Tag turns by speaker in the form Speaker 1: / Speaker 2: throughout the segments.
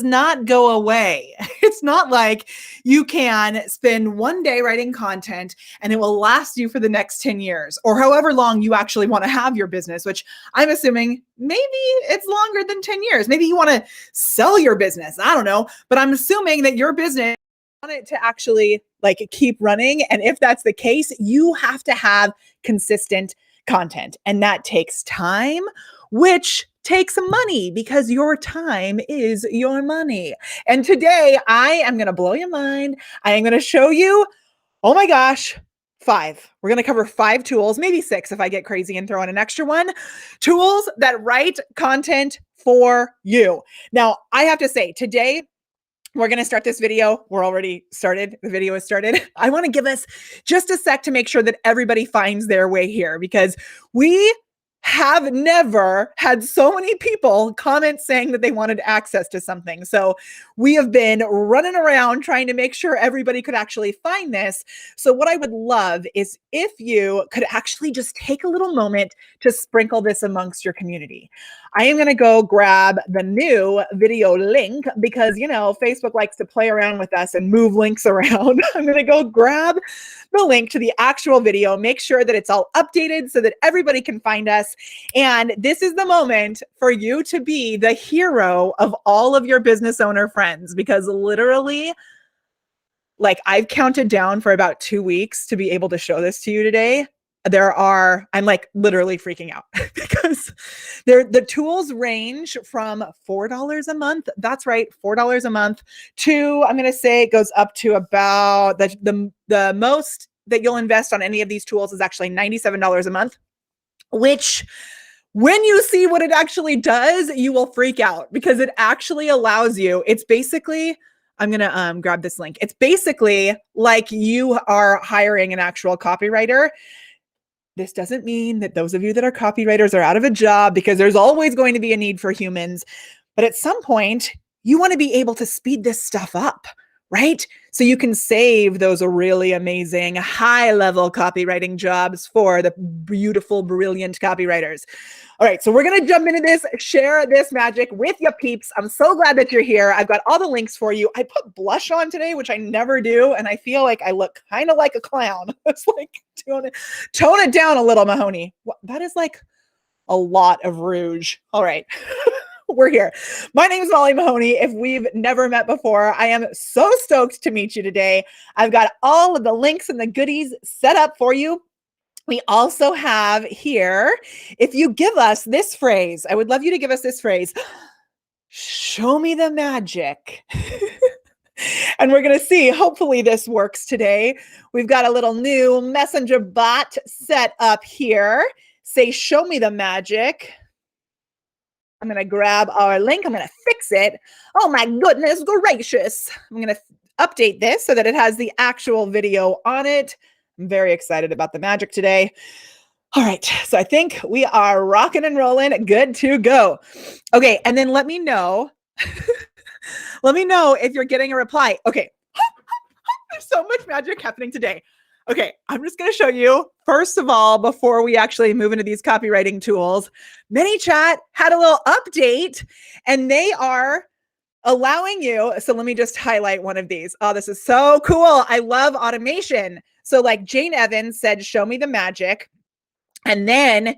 Speaker 1: not go away. It's not like you can spend one day writing content and it will last you for the next 10 years or however long you actually want to have your business, which I'm assuming maybe it's longer than 10 years. Maybe you want to sell your business. I don't know, but I'm assuming that your business want it to actually like keep running. And if that's the case, you have to have consistent content and that takes time, which takes money because your time is your money. And today I am going to blow your mind. I am going to show you, oh my gosh, 5. We're going to cover 5 tools, maybe 6 if I get crazy and throw in an extra one. Tools that write content for you. Now, I have to say, today we're going to start this video. We're already started. The video is started. I want to give us just a sec to make sure that everybody finds their way here because we have never had so many people comment saying that they wanted access to something. So we have been running around trying to make sure everybody could actually find this. So what I would love is if you could actually just take a little moment to sprinkle this amongst your community. I am going to go grab the new video link because, you know, Facebook likes to play around with us and move links around. I'm going to go grab the link to the actual video, make sure that it's all updated so that everybody can find us. And this is the moment for you to be the hero of all of your business owner friends, because literally, like I've counted down for about 2 weeks to be able to show this to you today. I'm like literally freaking out because the tools range from $4 a month. That's right, $4 a month to, I'm going to say it goes up to about the most that you'll invest on any of these tools is actually $97 a month, which when you see what it actually does, you will freak out because it actually allows you, it's basically, I'm going to grab this link. It's basically like you are hiring an actual copywriter. This doesn't mean that those of you that are copywriters are out of a job because there's always going to be a need for humans. But at some point, you want to be able to speed this stuff up, right? So you can save those really amazing high-level copywriting jobs for the beautiful, brilliant copywriters. All right, so we're going to jump into this, share this magic with your peeps. I'm so glad that you're here. I've got all the links for you. I put blush on today, which I never do, and I feel like I look kind of like a clown. It's like, tone it down a little, Mahoney. That is like a lot of rouge. All right. We're here. My name is Molly Mahoney. If we've never met before, I am so stoked to meet you today. I've got all of the links and the goodies set up for you. We also have here, if you give us this phrase, I would love you to give us this phrase, show me the magic. And we're going to see, hopefully this works today. We've got a little new messenger bot set up here. Say, show me the magic. I'm going to grab our link. I'm going to fix it. Oh my goodness gracious. I'm going to update this so that it has the actual video on it. I'm very excited about the magic today. All right. So I think we are rocking and rolling. Good to go. Okay. And then let me know. Let me know if you're getting a reply. Okay. There's so much magic happening today. Okay, I'm just going to show you, first of all, before we actually move into these copywriting tools, ManyChat had a little update and they are allowing you. So let me just highlight one of these. Oh, this is so cool. I love automation. So like Jane Evans said, show me the magic. And then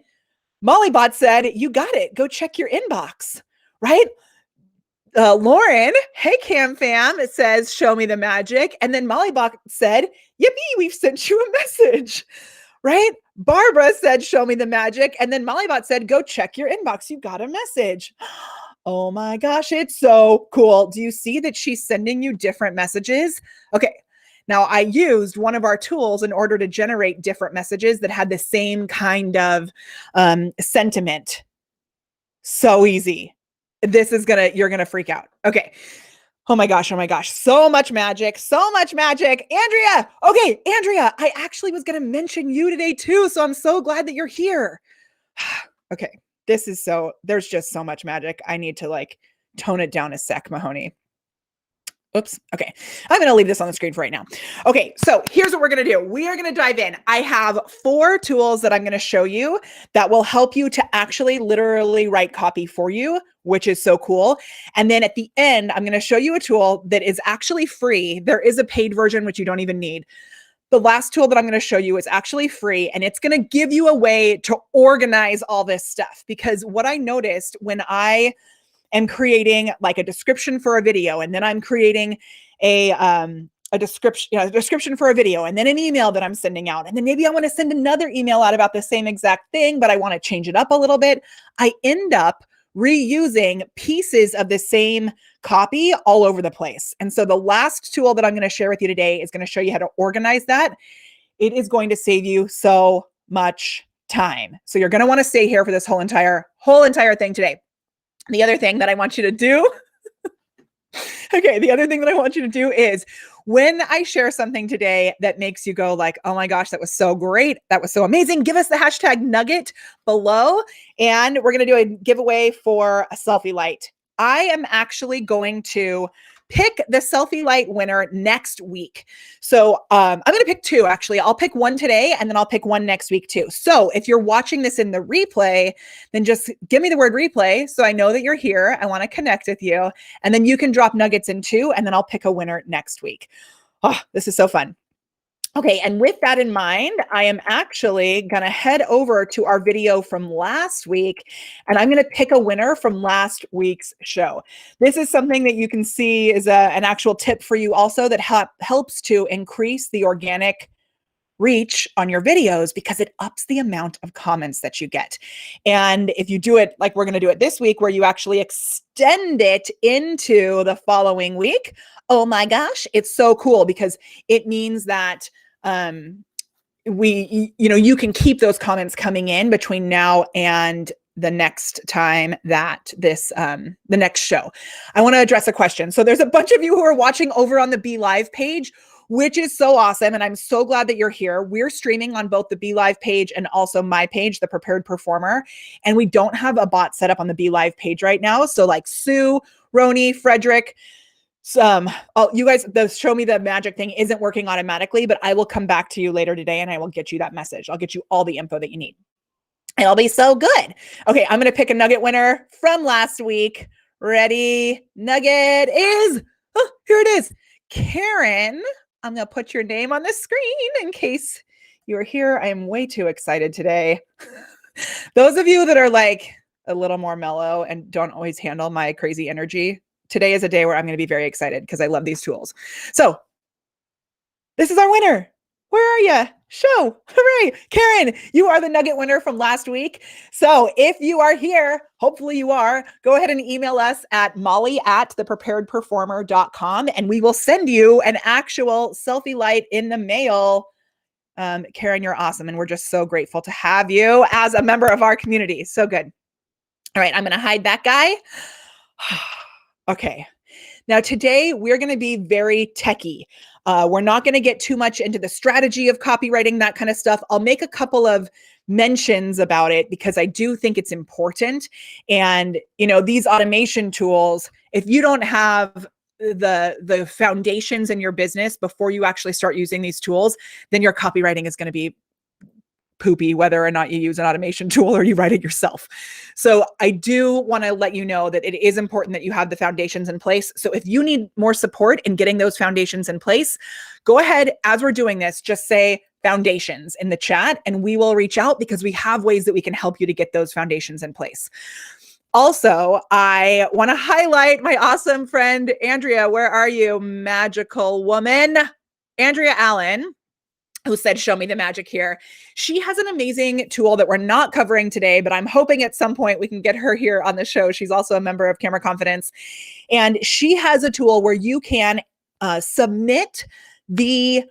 Speaker 1: Mollybot said, you got it. Go check your inbox, right? Lauren, hey Cam fam, it says, show me the magic. And then Mollybot said, yippee, we've sent you a message, right? Barbara said, show me the magic. And then Mollybot said, go check your inbox. You got a message. Oh my gosh, it's so cool. Do you see that she's sending you different messages? Okay. Now I used one of our tools in order to generate different messages that had the same kind of sentiment. So easy. This is you're gonna freak out. Okay. Oh my gosh. Oh my gosh. So much magic. So much magic. Andrea. Okay. Andrea, I actually was going to mention you today too. So I'm so glad that you're here. Okay. There's just so much magic. I need to like tone it down a sec, Mahoney. Oops. Okay. I'm going to leave this on the screen for right now. Okay. So here's what we're going to do. We are going to dive in. I have 4 tools that I'm going to show you that will help you to actually literally write copy for you, which is so cool. And then at the end, I'm going to show you a tool that is actually free. There is a paid version, which you don't even need. The last tool that I'm going to show you is actually free, and it's going to give you a way to organize all this stuff. Because what I noticed when I am creating like a description for a video, and then I'm creating a description for a video, and then an email that I'm sending out, and then maybe I want to send another email out about the same exact thing, but I want to change it up a little bit. I end up reusing pieces of the same copy all over the place. And so the last tool that I'm going to share with you today is going to show you how to organize that. It is going to save you so much time. So you're going to want to stay here for this whole entire thing today. The other thing that I want you to do, the other thing that I want you to do is when I share something today that makes you go like, oh my gosh, that was so great. That was so amazing. Give us the hashtag nugget below. And we're going to do a giveaway for a selfie light. I am actually going to pick the selfie light winner next week. So I'm going to pick 2, actually. I'll pick one today, and then I'll pick one next week too. So if you're watching this in the replay, then just give me the word replay so I know that you're here. I want to connect with you. And then you can drop nuggets in too, and then I'll pick a winner next week. Oh, this is so fun. Okay, and with that in mind, I am actually going to head over to our video from last week, and I'm going to pick a winner from last week's show. This is something that you can see is an actual tip for you also that helps to increase the organic reach on your videos because it ups the amount of comments that you get. And if you do it like we're going to do it this week, where you actually extend it into the following week, oh my gosh, it's so cool because it means that you can keep those comments coming in between now and the next time that the next show. I want to address a question. So there's a bunch of you who are watching over on the Be Live page, which is so awesome. And I'm so glad that you're here. We're streaming on both the Be Live page and also my page, The Prepared Performer. And we don't have a bot set up on the Be Live page right now. So like Sue, Roni, Frederick, you guys, the show me the magic thing isn't working automatically, but I will come back to you later today and I will get you that message. I'll get you all the info that you need. It'll be so good. Okay, I'm going to pick a nugget winner from last week. Ready? Nugget is, here it is. Karen, I'm going to put your name on the screen in case you're here. I am way too excited today. Those of you that are like a little more mellow and don't always handle my crazy energy, today is a day where I'm going to be very excited because I love these tools. So this is our winner. Where are you? Show. Hooray. Karen, you are the nugget winner from last week. So if you are here, hopefully you are, go ahead and email us at molly@thepreparedperformer.com and we will send you an actual selfie light in the mail. Karen, you're awesome. And we're just so grateful to have you as a member of our community. So good. All right. I'm going to hide that guy. Okay. Now today we're going to be very techie. We're not going to get too much into the strategy of copywriting, that kind of stuff. I'll make a couple of mentions about it because I do think it's important. And, these automation tools, if you don't have the foundations in your business before you actually start using these tools, then your copywriting is going to be poopy, whether or not you use an automation tool or you write it yourself. So I do want to let you know that it is important that you have the foundations in place. So if you need more support in getting those foundations in place, go ahead as we're doing this, just say foundations in the chat and we will reach out because we have ways that we can help you to get those foundations in place. Also, I want to highlight my awesome friend, Andrea. Where are you, magical woman? Andrea Allen, who said, show me the magic here. She has an amazing tool that we're not covering today, but I'm hoping at some point we can get her here on the show. She's also a member of Camera Confidence. And she has a tool where you can submit the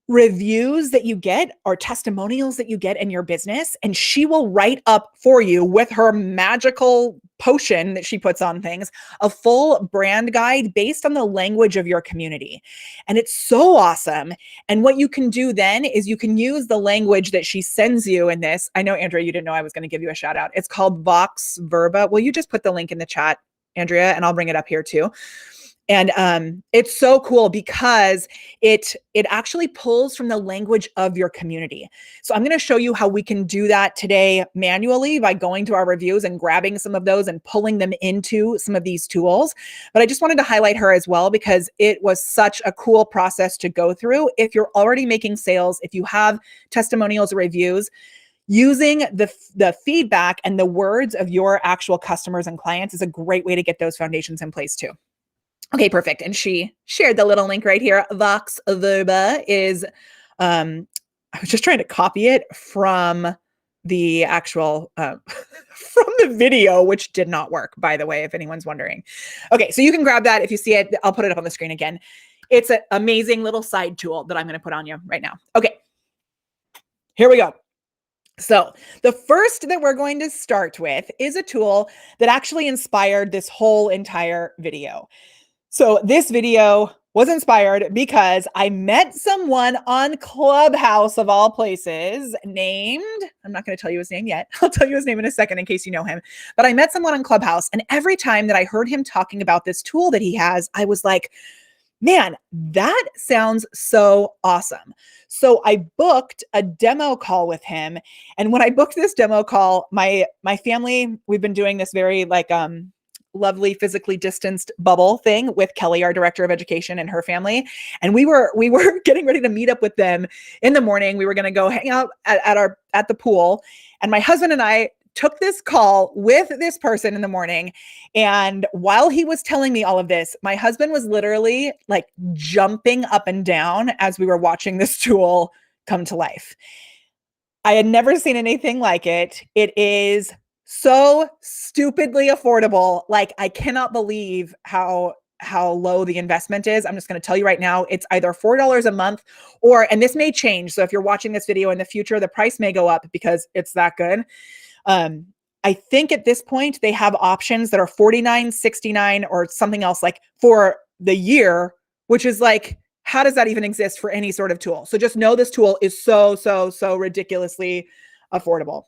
Speaker 1: reviews that you get or testimonials that you get in your business, and she will write up for you with her magical potion that she puts on things, a full brand guide based on the language of your community. And it's so awesome. And what you can do then is you can use the language that she sends you in this. I know, Andrea, you didn't know I was going to give you a shout out. It's called Vox Verba. Will you just put the link in the chat, Andrea, and I'll bring it up here too. And it's so cool because it actually pulls from the language of your community. So I'm going to show you how we can do that today manually by going to our reviews and grabbing some of those and pulling them into some of these tools. But I just wanted to highlight her as well because it was such a cool process to go through. If you're already making sales, if you have testimonials or reviews, using the feedback and the words of your actual customers and clients is a great way to get those foundations in place too. Okay, perfect. And she shared the little link right here. Vox Verba is, I was just trying to copy it from the actual, from the video, which did not work, by the way, if anyone's wondering. Okay, so you can grab that if you see it. I'll put it up on the screen again. It's an amazing little side tool that I'm going to put on you right now. Okay, here we go. So the first that we're going to start with is a tool that actually inspired this whole entire video. So this video was inspired because I met someone on Clubhouse of all places named, I'm not going to tell you his name yet. I'll tell you his name in a second in case you know him. But I met someone on Clubhouse, and every time that I heard him talking about this tool that he has, I was like, man, that sounds so awesome. So I booked a demo call with him. And when I booked this demo call, my family, we've been doing this very lovely physically distanced bubble thing with Kelly, our director of education, and her family. And we were getting ready to meet up with them in the morning. We were going to go hang out at the pool. And my husband and I took this call with this person in the morning. And while he was telling me all of this, my husband was literally like jumping up and down as we were watching this tool come to life. I had never seen anything like it. It is so stupidly affordable. Like, I cannot believe how low the investment is. I'm just going to tell you right now, it's either $4 a month and this may change. So if you're watching this video in the future, the price may go up because it's that good. I think at this point they have options that are $49, $69 or something else like for the year, which is like, how does that even exist for any sort of tool? So just know this tool is so ridiculously affordable.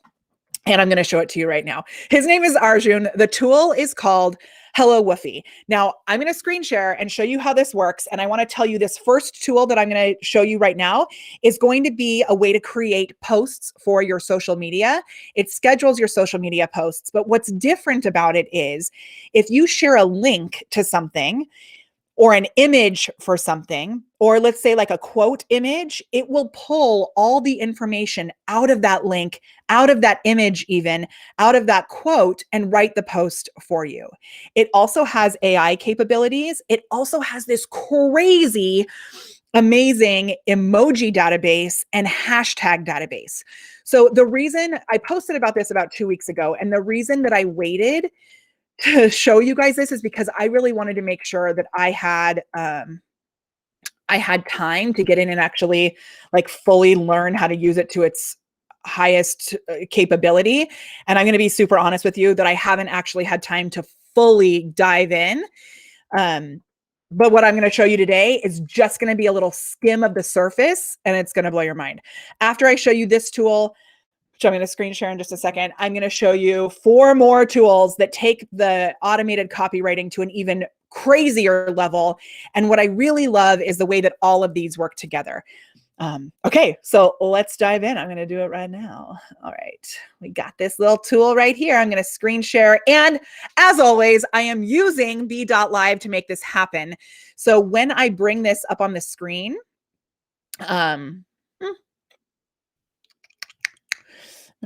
Speaker 1: And I'm going to show it to you right now. His name is Arjun. The tool is called Hello Woofy. Now, I'm going to screen share and show you how this works. And I want to tell you this first tool that I'm going to show you right now is going to be a way to create posts for your social media. It schedules your social media posts. But what's different about it is if you share a link to something, or an image for something, or let's say like a quote image, it will pull all the information out of that link, out of that image, even out of that quote, and write the post for you. It also has AI capabilities. It also has this crazy, amazing emoji database and hashtag database. So the reason I posted about this about 2 weeks ago, and the reason that I waited to show you guys this is because I really wanted to make sure that I had time to get in and actually like fully learn how to use it to its highest capability. And I'm going to be super honest with you that I haven't actually had time to fully dive in. But what I'm going to show you today is just going to be a little skim of the surface, and it's going to blow your mind. After I show you this tool, which I'm going to screen share in just a second, I'm going to show you 4 more tools that take the automated copywriting to an even crazier level. And what I really love is the way that all of these work together. Okay, so let's dive in. I'm going to do it right now. All right, we got this little tool right here. I'm going to screen share. And as always, I am using B.Live to make this happen. So when I bring this up on the screen, I'm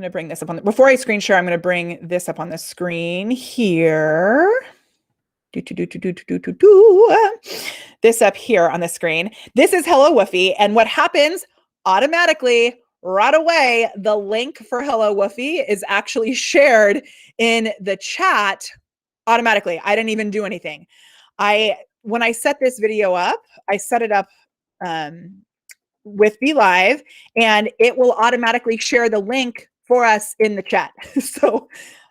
Speaker 1: going to bring this up before I screen share, I'm going to bring this up on the screen here. This up here on the screen. This is Hello Woofy. And what happens automatically right away, the link for Hello Woofy is actually shared in the chat automatically. I didn't even do anything. When I set this video up, I set it up with BeLive, and it will automatically share the link for us in the chat.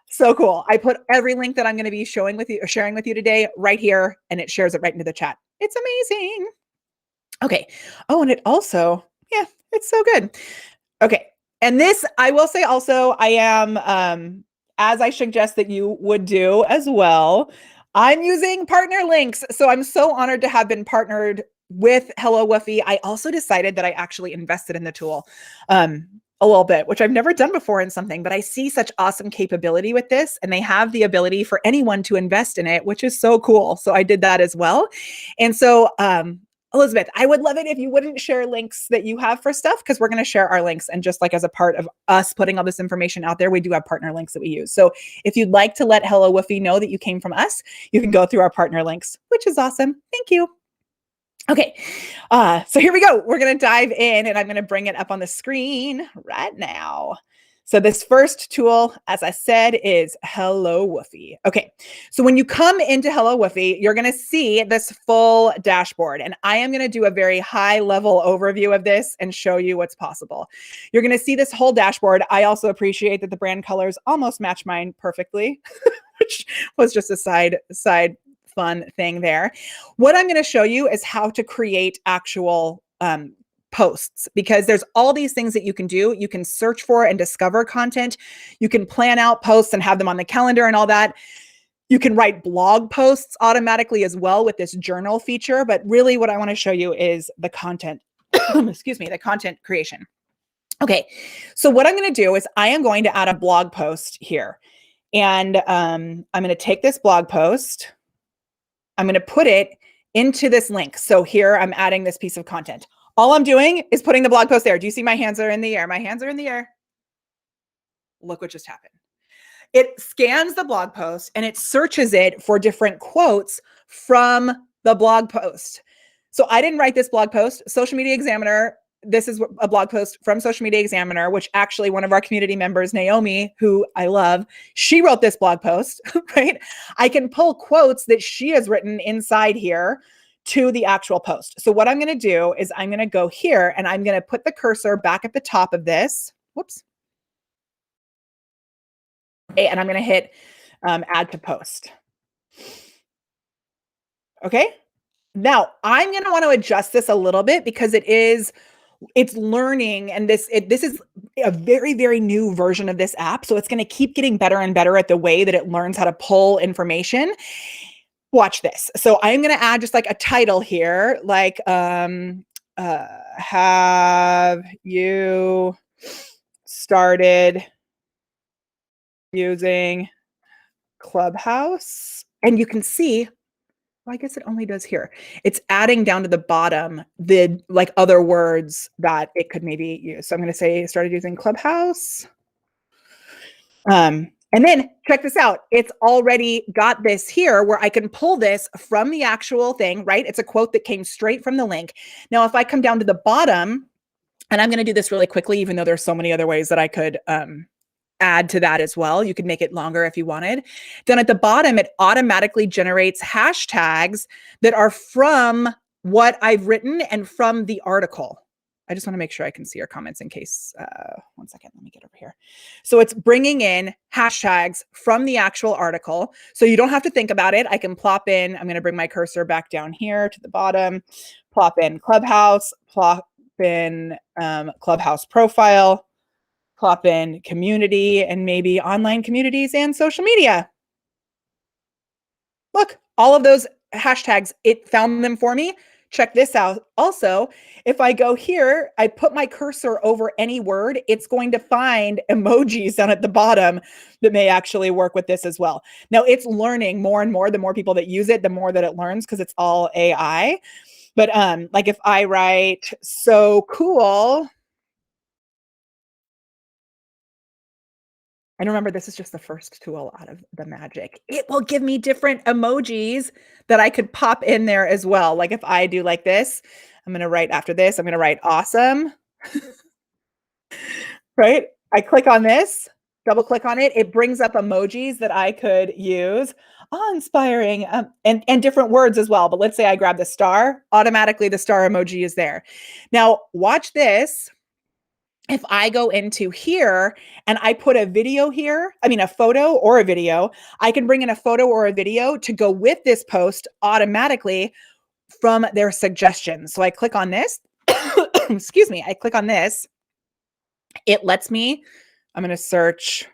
Speaker 1: So cool. I put every link that I'm going to be sharing with you today right here, and it shares it right into the chat. It's amazing. Okay. Oh, and it also, yeah, it's so good. Okay. And this, I will say also, I am, as I suggest that you would do as well, I'm using partner links. So I'm so honored to have been partnered with Hello Woofy. I also decided that I actually invested in the tool a little bit, which I've never done before in something, but I see such awesome capability with this, and they have the ability for anyone to invest in it, which is so cool. So I did that as well. And so, Elizabeth, I would love it if you wouldn't share links that you have for stuff, because we're going to share our links. And just like as a part of us putting all this information out there, we do have partner links that we use. So if you'd like to let Hello Woofy know that you came from us, you can go through our partner links, which is awesome. Thank you. Okay, so here we go. We're going to dive in, and I'm going to bring it up on the screen right now. So this first tool, as I said, is Hello Woofy. Okay, so when you come into Hello Woofy, you're going to see this full dashboard, and I am going to do a very high-level overview of this and show you what's possible. You're going to see this whole dashboard. I also appreciate that the brand colors almost match mine perfectly, which was just a side fun thing there. What I'm going to show you is how to create actual posts, because there's all these things that you can do. You can search for and discover content. You can plan out posts and have them on the calendar and all that. You can write blog posts automatically as well with this journal feature. But really what I want to show you is the content, excuse me, the content creation. Okay, so what I'm going to do is I am going to add a blog post here. And I'm going to take this blog post. I'm going to put it into this link. So here I'm adding this piece of content. All I'm doing is putting the blog post there. Do you see my hands are in the air? My hands are in the air. Look what just happened. It scans the blog post and it searches it for different quotes from the blog post. So I didn't write this blog post. Social Media Examiner, this is a blog post from Social Media Examiner, which actually one of our community members, Naomi, who I love, she wrote this blog post, right? I can pull quotes that she has written inside here to the actual post. So what I'm going to do is I'm going to go here and I'm going to put the cursor back at the top of this. Whoops. Okay, and I'm going to hit add to post. Okay. Now I'm going to want to adjust this a little bit because it's learning, and this is a very, very new version of this app. So it's going to keep getting better and better at the way that it learns how to pull information. Watch this. So I'm going to add just like a title here, like, have you started using Clubhouse? And you can see, well, I guess it only does here. It's adding down to the bottom the like other words that it could maybe use. So I'm going to say started using Clubhouse. And then check this out. It's already got this here where I can pull this from the actual thing, right? It's a quote that came straight from the link. Now, if I come down to the bottom, and I'm going to do this really quickly, even though there's so many other ways that I could add to that as well. You could make it longer if you wanted. Then at the bottom, it automatically generates hashtags that are from what I've written and from the article. I just want to make sure I can see your comments in case, one second, let me get over here. So it's bringing in hashtags from the actual article. So you don't have to think about it. I can plop in, I'm going to bring my cursor back down here to the bottom, plop in Clubhouse, plop in Clubhouse profile, plop in community, and maybe online communities and social media. Look, all of those hashtags, it found them for me. Check this out. Also, if I go here, I put my cursor over any word, it's going to find emojjis down at the bottom that may actually work with this as well. Now it's learning more and more. The more people that use it, the more that it learns because it's all AI. But like if I write so cool, and remember, this is just the first tool out of the magic. It will give me different emojis that I could pop in there as well. Like if I do like this, I'm going to write after this, I'm going to write awesome, right? I click on this, double click on it. It brings up emojis that I could use. Awe-inspiring, and different words as well. But let's say I grab the star, automatically the star emoji is there. Now watch this. If I go into here and I put a video here, I mean, a photo or a video, I can bring in a photo or a video to go with this post automatically from their suggestions. So I click on this, excuse me, I click on this. It lets me, I'm going to search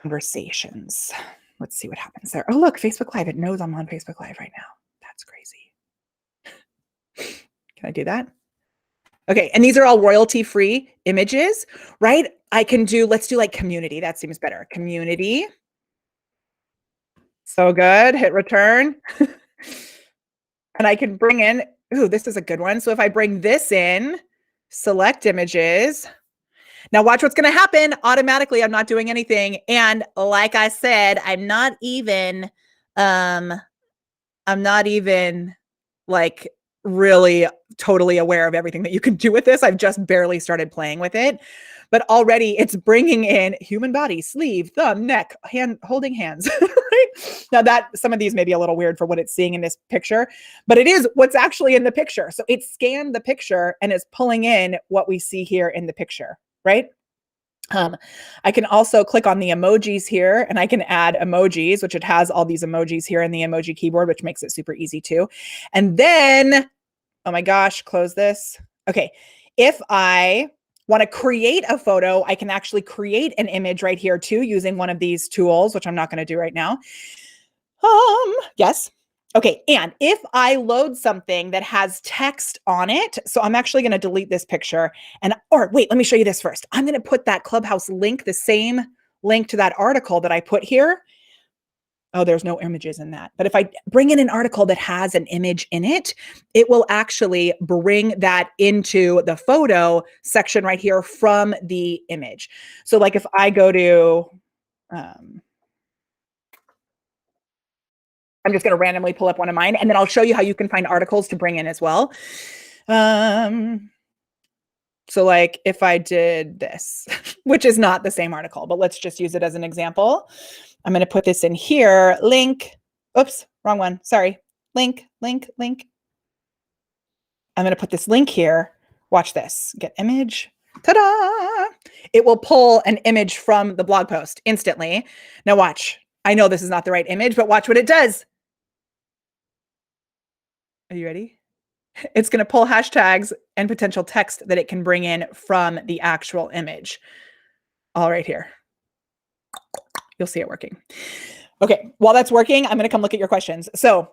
Speaker 1: conversations. Let's see what happens there. Oh, look, Facebook Live. It knows I'm on Facebook Live right now. That's crazy. Can I do that? Okay. And these are all royalty-free images, right? I can do, let's do like community. That seems better. Community. So good. Hit return. And I can bring in, ooh, this is a good one. So if I bring this in, select images. Now watch what's going to happen. Automatically, I'm not doing anything. And like I said, I'm not even like really totally aware of everything that you can do with this. I've just barely started playing with it, but already it's bringing in human body, sleeve, thumb, neck, hand, holding hands. Right? Now that some of these may be a little weird for what it's seeing in this picture, but it is what's actually in the picture. So it scanned the picture and is pulling in what we see here in the picture, right? I can also click on the emojis here and I can add emojis, which it has all these emojis here in the emoji keyboard, which makes it super easy too. And then, oh my gosh, close this. Okay. If I want to create a photo, I can actually create an image right here too, using one of these tools, which I'm not going to do right now. Yes. Okay. And if I load something that has text on it, so I'm actually going to delete this picture or wait, let me show you this first. I'm going to put that Clubhouse link, the same link to that article that I put here. Oh, there's no images in that. But if I bring in an article that has an image in it, it will actually bring that into the photo section right here from the image. So like if I go to, I'm just going to randomly pull up one of mine and then I'll show you how you can find articles to bring in as well. So like if I did this, which is not the same article, but let's just use it as an example. I'm going to put this in here, link. Oops, wrong one. Sorry. Link. I'm going to put this link here. Watch this. Get image. Ta-da! It will pull an image from the blog post instantly. Now watch. I know this is not the right image, but watch what it does. Are you ready? It's going to pull hashtags and potential text that it can bring in from the actual image. All right here. You'll see it working. Okay, while that's working, I'm going to come look at your questions. So,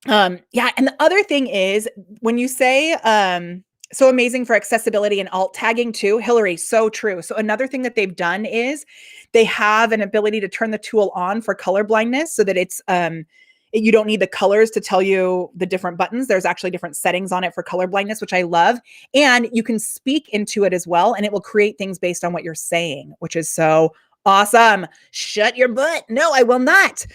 Speaker 1: yeah, and the other thing is when you say so amazing for accessibility and alt tagging too, Hillary, so true. So another thing that they've done is they have an ability to turn the tool on for color blindness so that it's you don't need the colors to tell you the different buttons. There's actually different settings on it for color blindness, which I love. And you can speak into it as well, and it will create things based on what you're saying, which is so awesome. Shut your butt. No, I will not.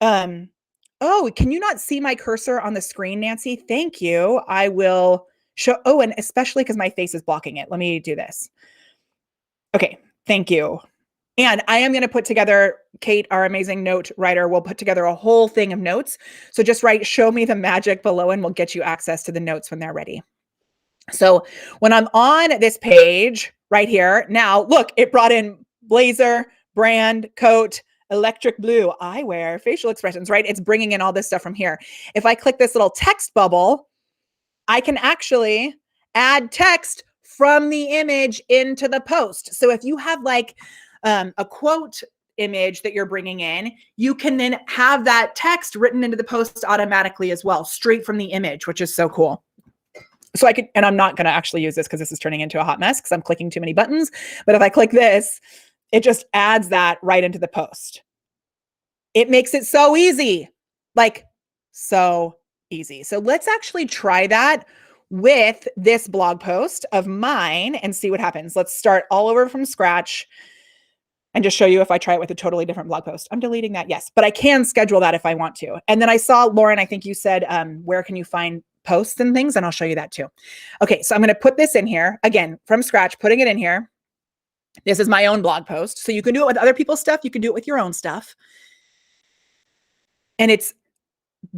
Speaker 1: Oh, can you not see my cursor on the screen, Nancy? Thank you. I will show. Oh, and especially because my face is blocking it. Let me do this. Okay. Thank you. And I am going to put together, Kate, our amazing note writer, will put together a whole thing of notes. So just write, show me the magic below, and we'll get you access to the notes when they're ready. So when I'm on this page right here, now look, it brought in blazer, brand, coat, electric blue, eyewear, facial expressions, right? It's bringing in all this stuff from here. If I click this little text bubble, I can actually add text from the image into the post. So if you have like a quote image that you're bringing in, you can then have that text written into the post automatically as well, straight from the image, which is so cool. So I could, and I'm not going to actually use this because this is turning into a hot mess because I'm clicking too many buttons. But if I click this, it just adds that right into the post. It makes it so easy, like so easy. So let's actually try that with this blog post of mine and see what happens. Let's start all over from scratch and just show you if I try it with a totally different blog post. I'm deleting that, yes, but I can schedule that if I want to. And then I saw, Lauren, I think you said, where can you find posts and things? And I'll show you that too. Okay, so I'm going to put this in here, again, from scratch, putting it in here. This is my own blog post. So you can do it with other people's stuff. You can do it with your own stuff. And it's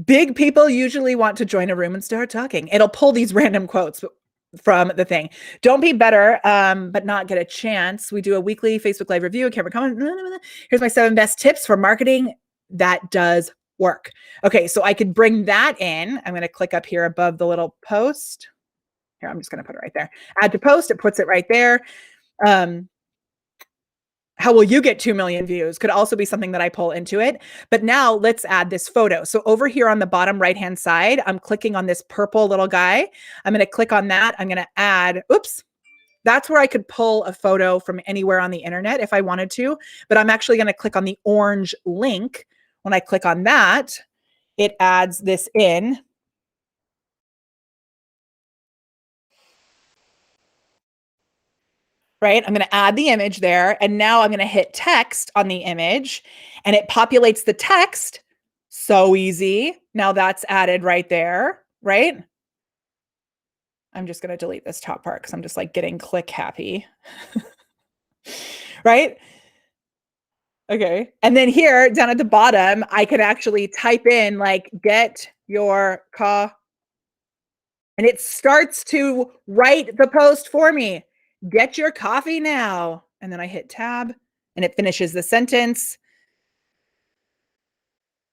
Speaker 1: big people usually want to join a room and start talking. It'll pull these random quotes from the thing. Don't be better, but not get a chance. We do a weekly Facebook Live review. Camera comment. Here's my 7 best tips for marketing that does work. Okay, so I could bring that in. I'm going to click up here above the little post. Here, I'm just going to put it right there. Add to post. It puts it right there. how will you get 2 million views could also be something that I pull into it. But now let's add this photo. So over here on the bottom right-hand side, I'm clicking on this purple little guy. I'm going to click on that. I'm going to add, oops, that's where I could pull a photo from anywhere on the internet if I wanted to. But I'm actually going to click on the orange link. When I click on that, it adds this in. Right? I'm going to add the image there. And now I'm going to hit text on the image and it populates the text. So easy. Now that's added right there, right? I'm just going to delete this top part because I'm just like getting click happy. Right? Okay. And then here down at the bottom, I could actually type in like, get your car. And it starts to write the post for me. Get your coffee now. And then I hit tab and it finishes the sentence.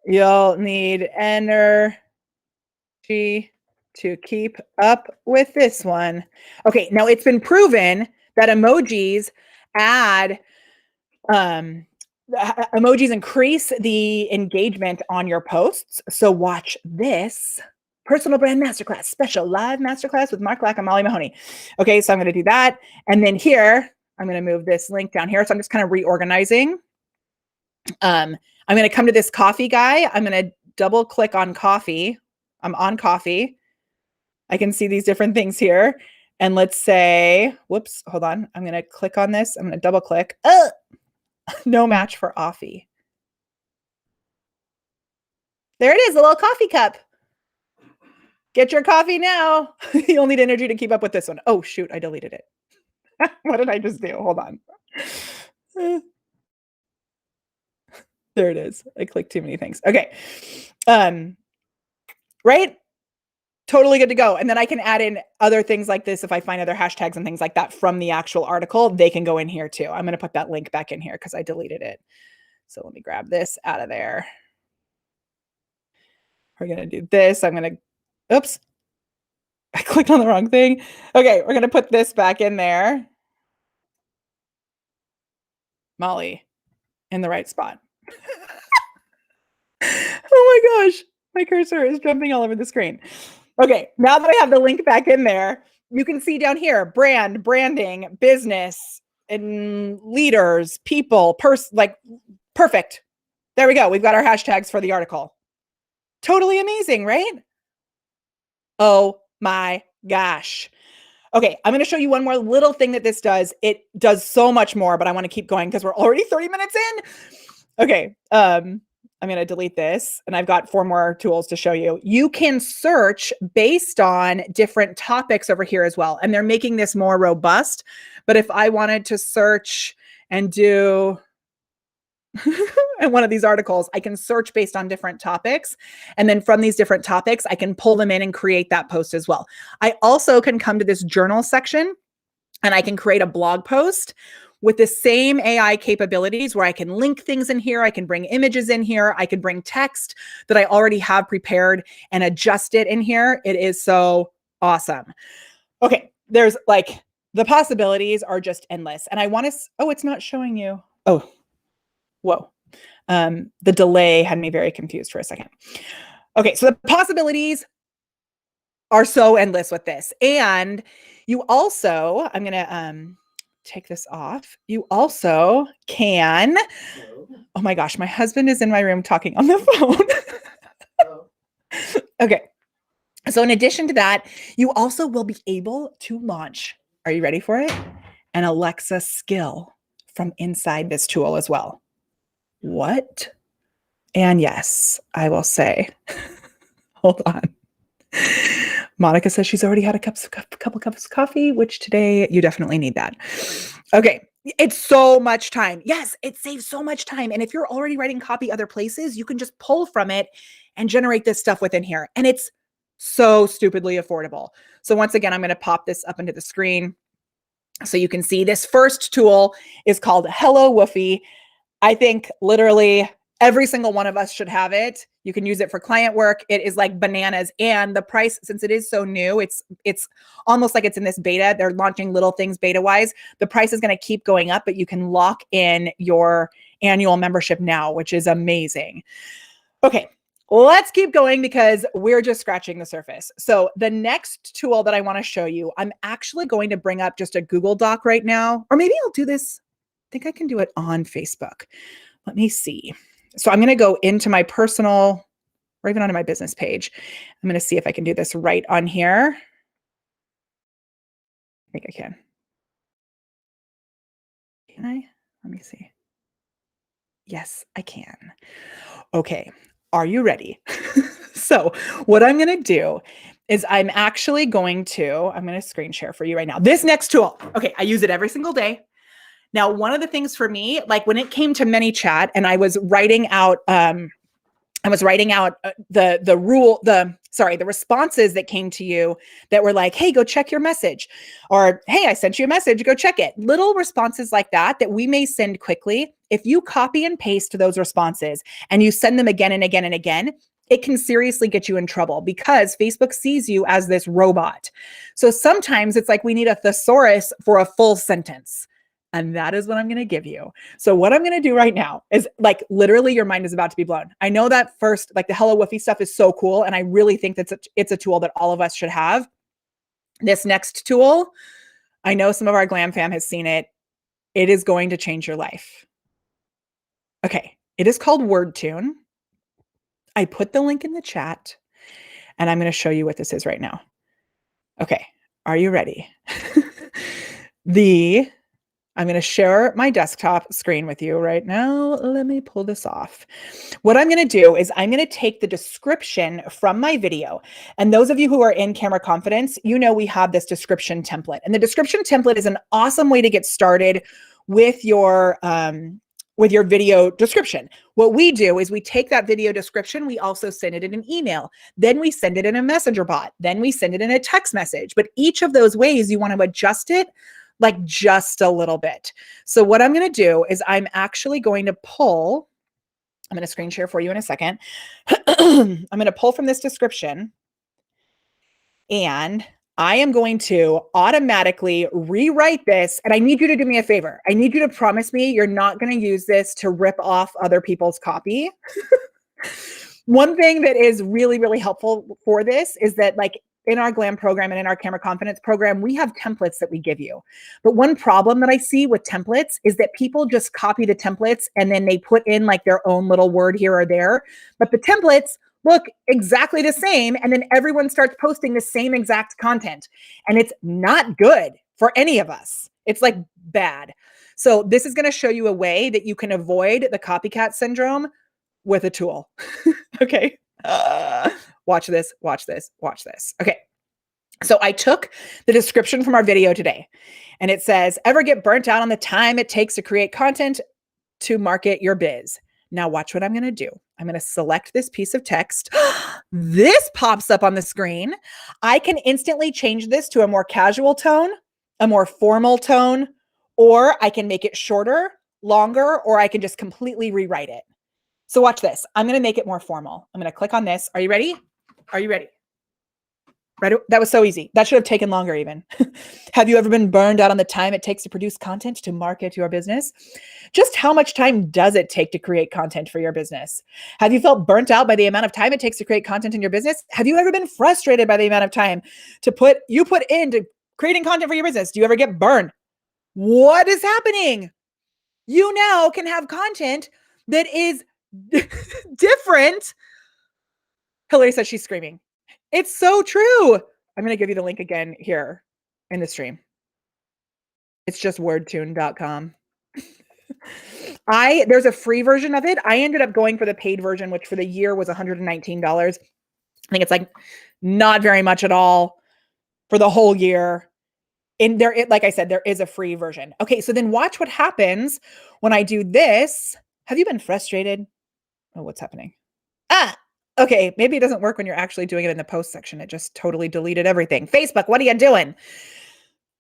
Speaker 1: You'll need energy to keep up with this one. Okay, now it's been proven that emojis add emojis increase the engagement on your posts. So watch this. Personal Brand Masterclass, special live masterclass with Mark Lack and Molly Mahoney. Okay, so I'm going to do that. And then here, I'm going to move this link down here. So I'm just kind of reorganizing. I'm going to come to this coffee guy. I'm going to double click on coffee. I'm on coffee. I can see these different things here. And let's say, whoops, hold on. I'm going to click on this. I'm going to double click. No match for Offie. There it is, a little coffee cup. Get your coffee now. You'll need energy to keep up with this one. Oh, shoot, I deleted it. What did I just do? Hold on. There it is. I clicked too many things. Okay. Right? Totally good to go. And then I can add in other things like this. If I find other hashtags and things like that from the actual article, they can go in here too. I'm going to put that link back in here because I deleted it. So let me grab this out of there. We're going to do this. I'm going to, oops, I clicked on the wrong thing. Okay, we're going to put this back in there. Molly, in the right spot. Oh my gosh, my cursor is jumping all over the screen. Okay, now that I have the link back in there, you can see down here, branding, business, and leaders, people, like perfect. There we go. We've got our hashtags for the article. Totally amazing, right? Oh my gosh. Okay, I'm going to show you one more little thing that this does. It does so much more, but I want to keep going because we're already 30 minutes in. Okay, I'm going to delete this, and I've got 4 more tools to show you. You can search based on different topics over here as well, and they're making this more robust. But if I wanted to search and do in one of these articles, I can search based on different topics. And then from these different topics, I can pull them in and create that post as well. I also can come to this journal section and I can create a blog post with the same AI capabilities where I can link things in here. I can bring images in here. I can bring text that I already have prepared and adjust it in here. It is so awesome. Okay, there's like the possibilities are just endless. And I want to, oh, it's not showing you. Oh, whoa. The delay had me very confused for a second. Okay, so the possibilities are so endless with this. And you also, I'm going to take this off. You also can, oh my gosh, my husband is in my room talking on the phone. Okay. So in addition to that, you also will be able to launch, are you ready for it? An Alexa skill from inside this tool as well. What? And yes, I will say, hold on. Monica says she's already had a couple cups of coffee, which today you definitely need that. Okay. It's so much time. Yes, it saves so much time. And if you're already writing copy other places, you can just pull from it and generate this stuff within here. And it's so stupidly affordable. So once again, I'm going to pop this up into the screen so you can see this first tool is called Hello Woofie. I think literally Every single one of us should have it. You can use it for client work. It is like bananas. And the price, since it is so new, it's almost like it's in this beta. They're launching little things beta wise. The price is going to keep going up, but you can lock in your annual membership now, which is amazing. Okay, let's keep going because we're just scratching the surface. So the next tool that I want to show you, I'm actually going to bring up just a Google Doc right now, or maybe I'll do this. I think I can do it on Facebook. Let me see. So I'm going to go into my personal, or even onto my business page. I'm going to see if I can do this right on here. I think I can. Can I? Let me see. Yes, I can. Okay. Are you ready? So what I'm going to do is I'm going to screen share for you right now. This next tool. Okay. I use it every single day. Now, one of the things for me, like when it came to ManyChat and I was writing out, the responses that came to you that were like, hey, go check your message, or hey, I sent you a message, go check it. Little responses like that we may send quickly. If you copy and paste those responses and you send them again and again and again, it can seriously get you in trouble because Facebook sees you as this robot. So sometimes it's like we need a thesaurus for a full sentence. And that is what I'm going to give you. So what I'm going to do right now is like literally your mind is about to be blown. I know that first, like the Hello Woofy stuff is so cool. And I really think that it's a tool that all of us should have. This next tool, I know some of our Glam fam has seen it. It is going to change your life. Okay. It is called WordTune. I put the link in the chat and I'm going to show you what this is right now. Okay. Are you ready? I'm going to share my desktop screen with you right now. Let me pull this off. What I'm going to do is I'm going to take the description from my video. And those of you who are in Camera Confidence, you know we have this description template. And the description template is an awesome way to get started with your video description. What we do is we take that video description, we also send it in an email, then we send it in a messenger bot, then we send it in a text message. But each of those ways you want to adjust it like just a little bit. So what I'm going to do is I'm actually going to pull, I'm going to screen share for you in a second. I'm going to pull from this description and I am going to automatically rewrite this. And I need you to do me a favor. I need you to promise me you're not going to use this to rip off other people's copy. One thing that is really, really helpful for this is that like in our Glam program and in our Camera Confidence program, we have templates that we give you. But one problem that I see with templates is that people just copy the templates and then they put in like their own little word here or there. But the templates look exactly the same. And then everyone starts posting the same exact content. And it's not good for any of us. It's like bad. So this is going to show you a way that you can avoid the copycat syndrome with a tool. Okay. Watch this, watch this, watch this. Okay. So I took the description from our video today and it says, ever get burnt out on the time it takes to create content to market your biz? Now watch what I'm going to do. I'm going to select this piece of text. This pops up on the screen. I can instantly change this to a more casual tone, a more formal tone, or I can make it shorter, longer, or I can just completely rewrite it. So watch this. I'm going to make it more formal. I'm going to click on this. Are you ready? Are you ready? Right? That was so easy. That should have taken longer even. Have you ever been burned out on the time it takes to produce content to market your business? Just how much time does it take to create content for your business? Have you felt burnt out by the amount of time it takes to create content in your business? Have you ever been frustrated by the amount of time you put into creating content for your business? Do you ever get burned? What is happening? You now can have content that is different. Hillary says she's screaming. It's so true. I'm going to give you the link again here in the stream. It's just wordtune.com. There's a free version of it. I ended up going for the paid version, which for the year was $119. I think it's like not very much at all for the whole year. And like I said, there is a free version. Okay, so then watch what happens when I do this. Have you been frustrated? Oh, what's happening? Okay, maybe it doesn't work when you're actually doing it in the post section. It just totally deleted everything. Facebook, what are you doing?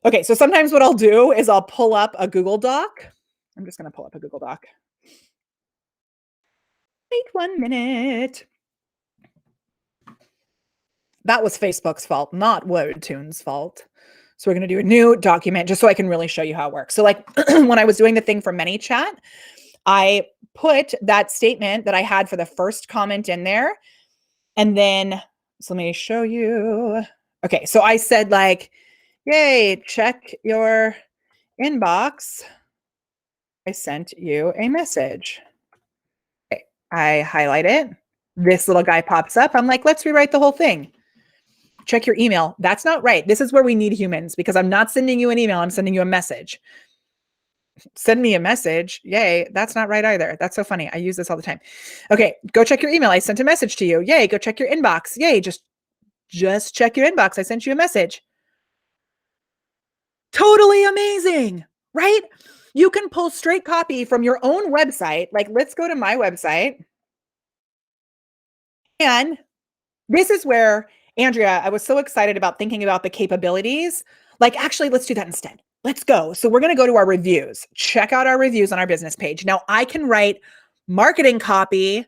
Speaker 1: Okay, so sometimes what I'll do is I'll pull up a Google Doc. I'm just going to pull up a Google Doc. Wait 1 minute. That was Facebook's fault, not WordTune's fault. So we're going to do a new document just so I can really show you how it works. So like when I was doing the thing for ManyChat, I put that statement that I had for the first comment in there. And then, so let me show you. Okay, so I said like, yay, check your inbox. I sent you a message. Okay, I highlight it. This little guy pops up. I'm like, let's rewrite the whole thing. Check your email. That's not right. This is where we need humans because I'm not sending you an email. I'm sending you a message. Send me a message. Yay. That's not right either. That's so funny. I use this all the time. Okay. Go check your email. I sent a message to you. Yay. Go check your inbox. Yay. Just check your inbox. I sent you a message. Totally amazing, right? You can pull straight copy from your own website. Like, let's go to my website. And this is where, Andrea, I was so excited about thinking about the capabilities. Like, actually, let's do that instead. Let's go. So we're going to go to our reviews. Check out our reviews on our business page. Now, I can write marketing copy.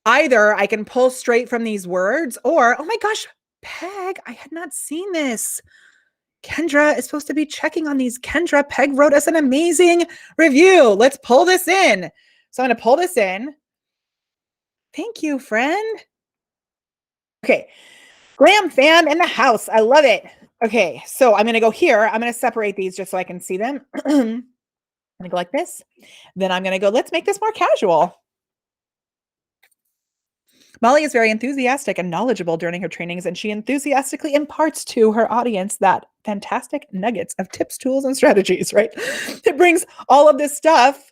Speaker 1: Either I can pull straight from these words or, oh my gosh, Peg, I had not seen this. Kendra is supposed to be checking on these. Kendra, Peg wrote us an amazing review. Let's pull this in. So I'm going to pull this in. Thank you, friend. Okay. Glam fam in the house. I love it. Okay. So I'm going to go here. I'm going to separate these just so I can see them. I'm going to go like this. Then I'm going to go, let's make this more casual. Molly is very enthusiastic and knowledgeable during her trainings, and she enthusiastically imparts to her audience that fantastic nuggets of tips, tools, and strategies, right? It brings all of this stuff,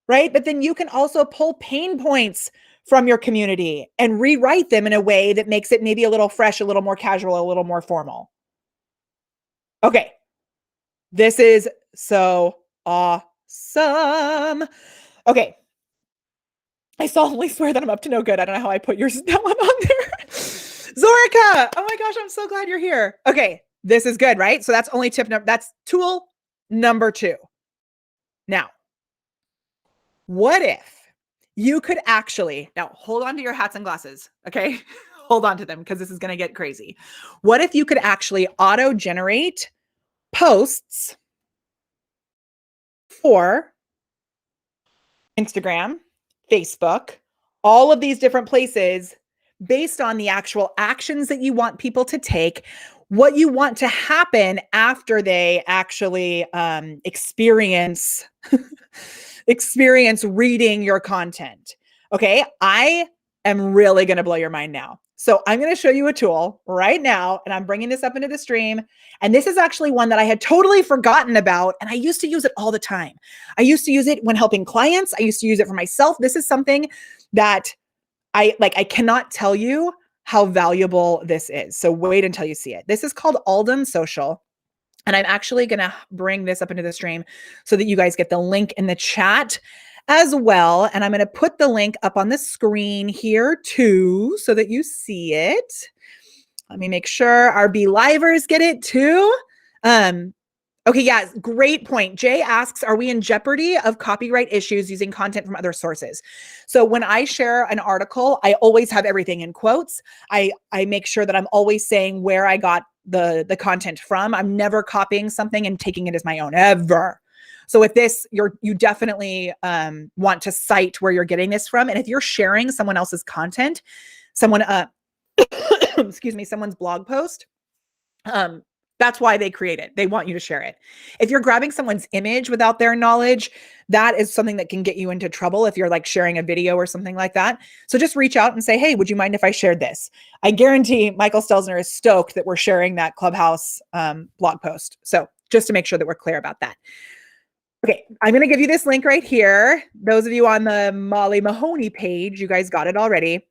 Speaker 1: right? But then you can also pull pain points from your community and rewrite them in a way that makes it maybe a little fresh, a little more casual, a little more formal. Okay. This is so awesome. Okay. I solemnly swear that I'm up to no good. I don't know how I put yours that one on there. Zorica. Oh my gosh, I'm so glad you're here. Okay, this is good, right? So that's only that's tool number 2. Now, what if you could actually, now hold on to your hats and glasses, okay? Hold on to them because this is going to get crazy. What if you could actually auto-generate posts for Instagram, Facebook, all of these different places based on the actual actions that you want people to take, what you want to happen after they actually experience reading your content. Okay, I am really going to blow your mind now. So I'm going to show you a tool right now, and I'm bringing this up into the stream. And this is actually one that I had totally forgotten about, and I used to use it all the time. I used to use it when helping clients. I used to use it for myself. This is something that I cannot tell you how valuable this is. So wait until you see it. This is called Alden Social. And I'm actually going to bring this up into the stream so that you guys get the link in the chat as well. And I'm going to put the link up on the screen here too, so that you see it. Let me make sure our Be-Livers get it too. Okay, yeah, great point. Jay asks, are we in jeopardy of copyright issues using content from other sources? So when I share an article, I always have everything in quotes. I make sure that I'm always saying where I got the content from. I'm never copying something and taking it as my own, ever. So with this, you definitely want to cite where you're getting this from. And if you're sharing someone else's content, excuse me, someone's blog post, that's why they create it. They want you to share it. If you're grabbing someone's image without their knowledge, that is something that can get you into trouble if you're like sharing a video or something like that. So just reach out and say, hey, would you mind if I shared this? I guarantee Michael Stelzner is stoked that we're sharing that Clubhouse blog post. So just to make sure that we're clear about that. Okay, I'm going to give you this link right here. Those of you on the Molly Mahoney page, you guys got it already.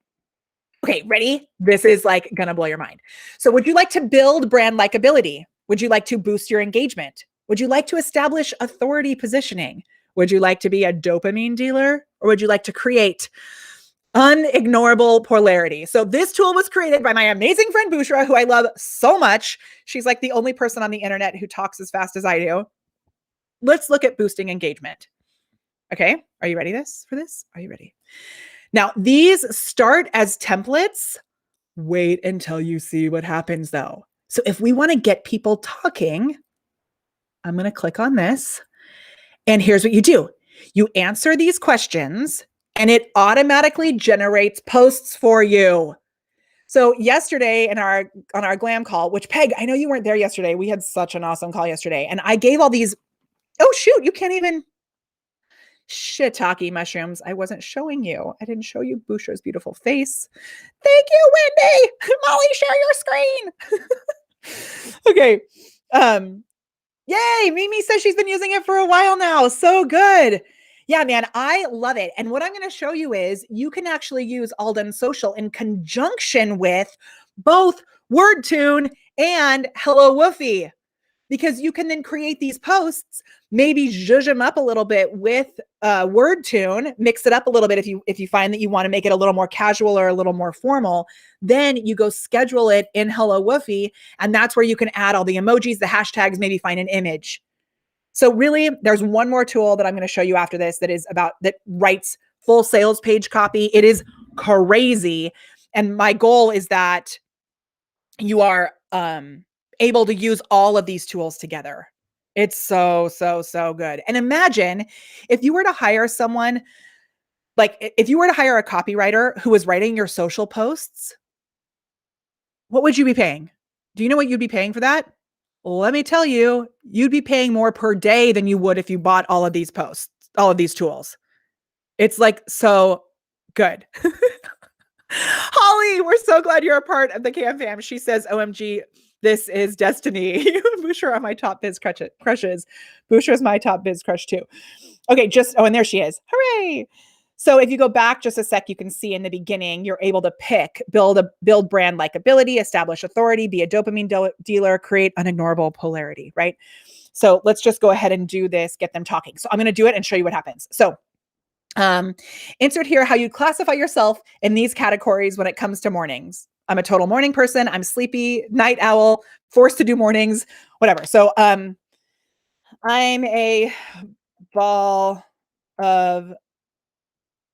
Speaker 1: Okay, ready? This is like going to blow your mind. So would you like to build brand likability? Would you like to boost your engagement? Would you like to establish authority positioning? Would you like to be a dopamine dealer? Or would you like to create unignorable polarity? So this tool was created by my amazing friend Bushra, who I love so much. She's like the only person on the internet who talks as fast as I do. Let's look at boosting engagement. Okay. Are you ready for this? Are you ready? Now, these start as templates. Wait until you see what happens though. So if we want to get people talking, I'm going to click on this. And here's what you do. You answer these questions and it automatically generates posts for you. So yesterday on our glam call, which Peg, I know you weren't there yesterday. We had such an awesome call yesterday. And I gave all these, oh shoot, you can't even shiitake mushrooms. I wasn't showing you. I didn't show you Busha's beautiful face. Thank you, Wendy. Molly, share your screen. Okay. Yay, Mimi says she's been using it for a while now. So good. Yeah, man, I love it. And what I'm going to show you is you can actually use All Done Social in conjunction with both WordTune and Hello Woofy, because you can then create these posts, maybe zhuzh them up a little bit with WordTune, mix it up a little bit if you find that you want to make it a little more casual or a little more formal. Then you go schedule it in Hello Woofy, and that's where you can add all the emojis, the hashtags, maybe find an image. So really, there's one more tool that I'm going to show you after this that writes full sales page copy. It is crazy, and my goal is that you are able to use all of these tools together. It's so, so, so good. And imagine if you were to hire someone, like if you were to hire a copywriter who was writing your social posts, what would you be paying? Do you know what you'd be paying for that? Let me tell you, you'd be paying more per day than you would if you bought all of these posts, all of these tools. It's like so good. Holly, we're so glad you're a part of the Cam Fam. She says, OMG, this is destiny. You and Busha are my top biz crushes. Busha is my top biz crush too. Okay, and there she is. Hooray. So if you go back just a sec, you can see in the beginning, you're able to pick, build brand likability, establish authority, be a dopamine dealer, create unignorable polarity, right? So let's just go ahead and do this, get them talking. So I'm going to do it and show you what happens. So insert here how you classify yourself in these categories when it comes to mornings. I'm a total morning person. I'm sleepy, night owl, forced to do mornings, whatever. So I'm a ball of,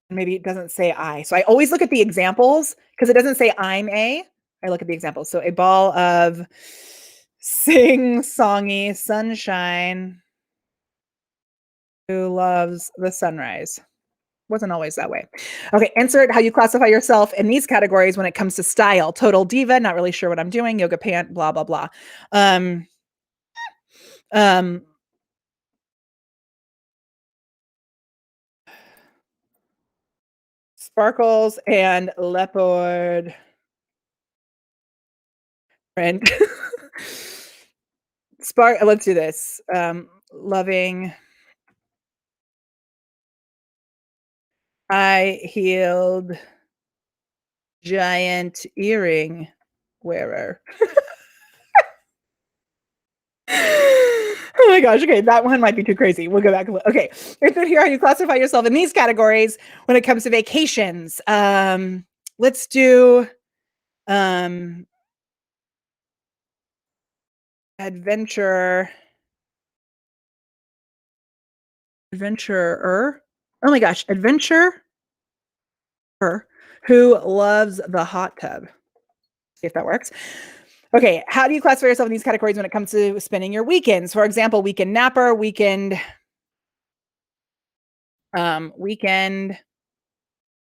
Speaker 1: maybe it doesn't say I. So I always look at the examples because it doesn't say I look at the examples. So a ball of sing-songy sunshine who loves the sunrise. Wasn't always that way. Okay, insert how you classify yourself in these categories when it comes to style. Total diva, not really sure what I'm doing. Yoga pant, blah, blah, blah. Sparkles and leopard print. Let's do this. Loving high-heeled giant earring wearer. Oh my gosh. Okay. That one might be too crazy. We'll go back. Okay. Insert here how you classify yourself in these categories when it comes to vacations. Let's do adventurer. Oh my gosh. Adventurer who loves the hot tub. See if that works. Okay, how do you classify yourself in these categories when it comes to spending your weekends? For example, weekend napper, weekend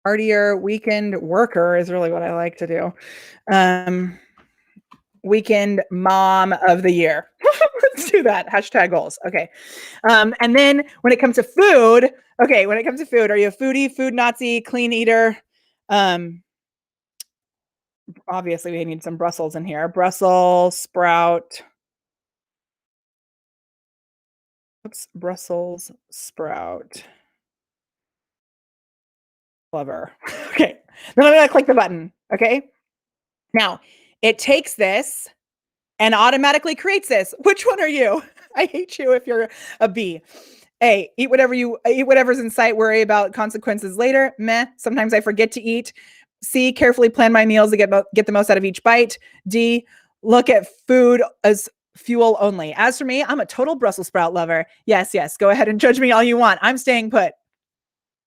Speaker 1: partier, weekend worker is really what I like to do. Weekend mom of the year. Let's do that. Hashtag goals. Okay. And then when it comes to food, are you a foodie, food Nazi, clean eater? Obviously we need some Brussels in here. Brussels sprout. Oops, Brussels sprout. Lover. Okay. Then I'm going to click the button. Okay. Now it takes this and automatically creates this. Which one are you? I hate you if you're a B. A, eat whatever's in sight, worry about consequences later. Meh. Sometimes I forget to eat. C, carefully plan my meals to get the most out of each bite. D, look at food as fuel only. As for me, I'm a total Brussels sprout lover. Yes. Go ahead and judge me all you want. I'm staying put.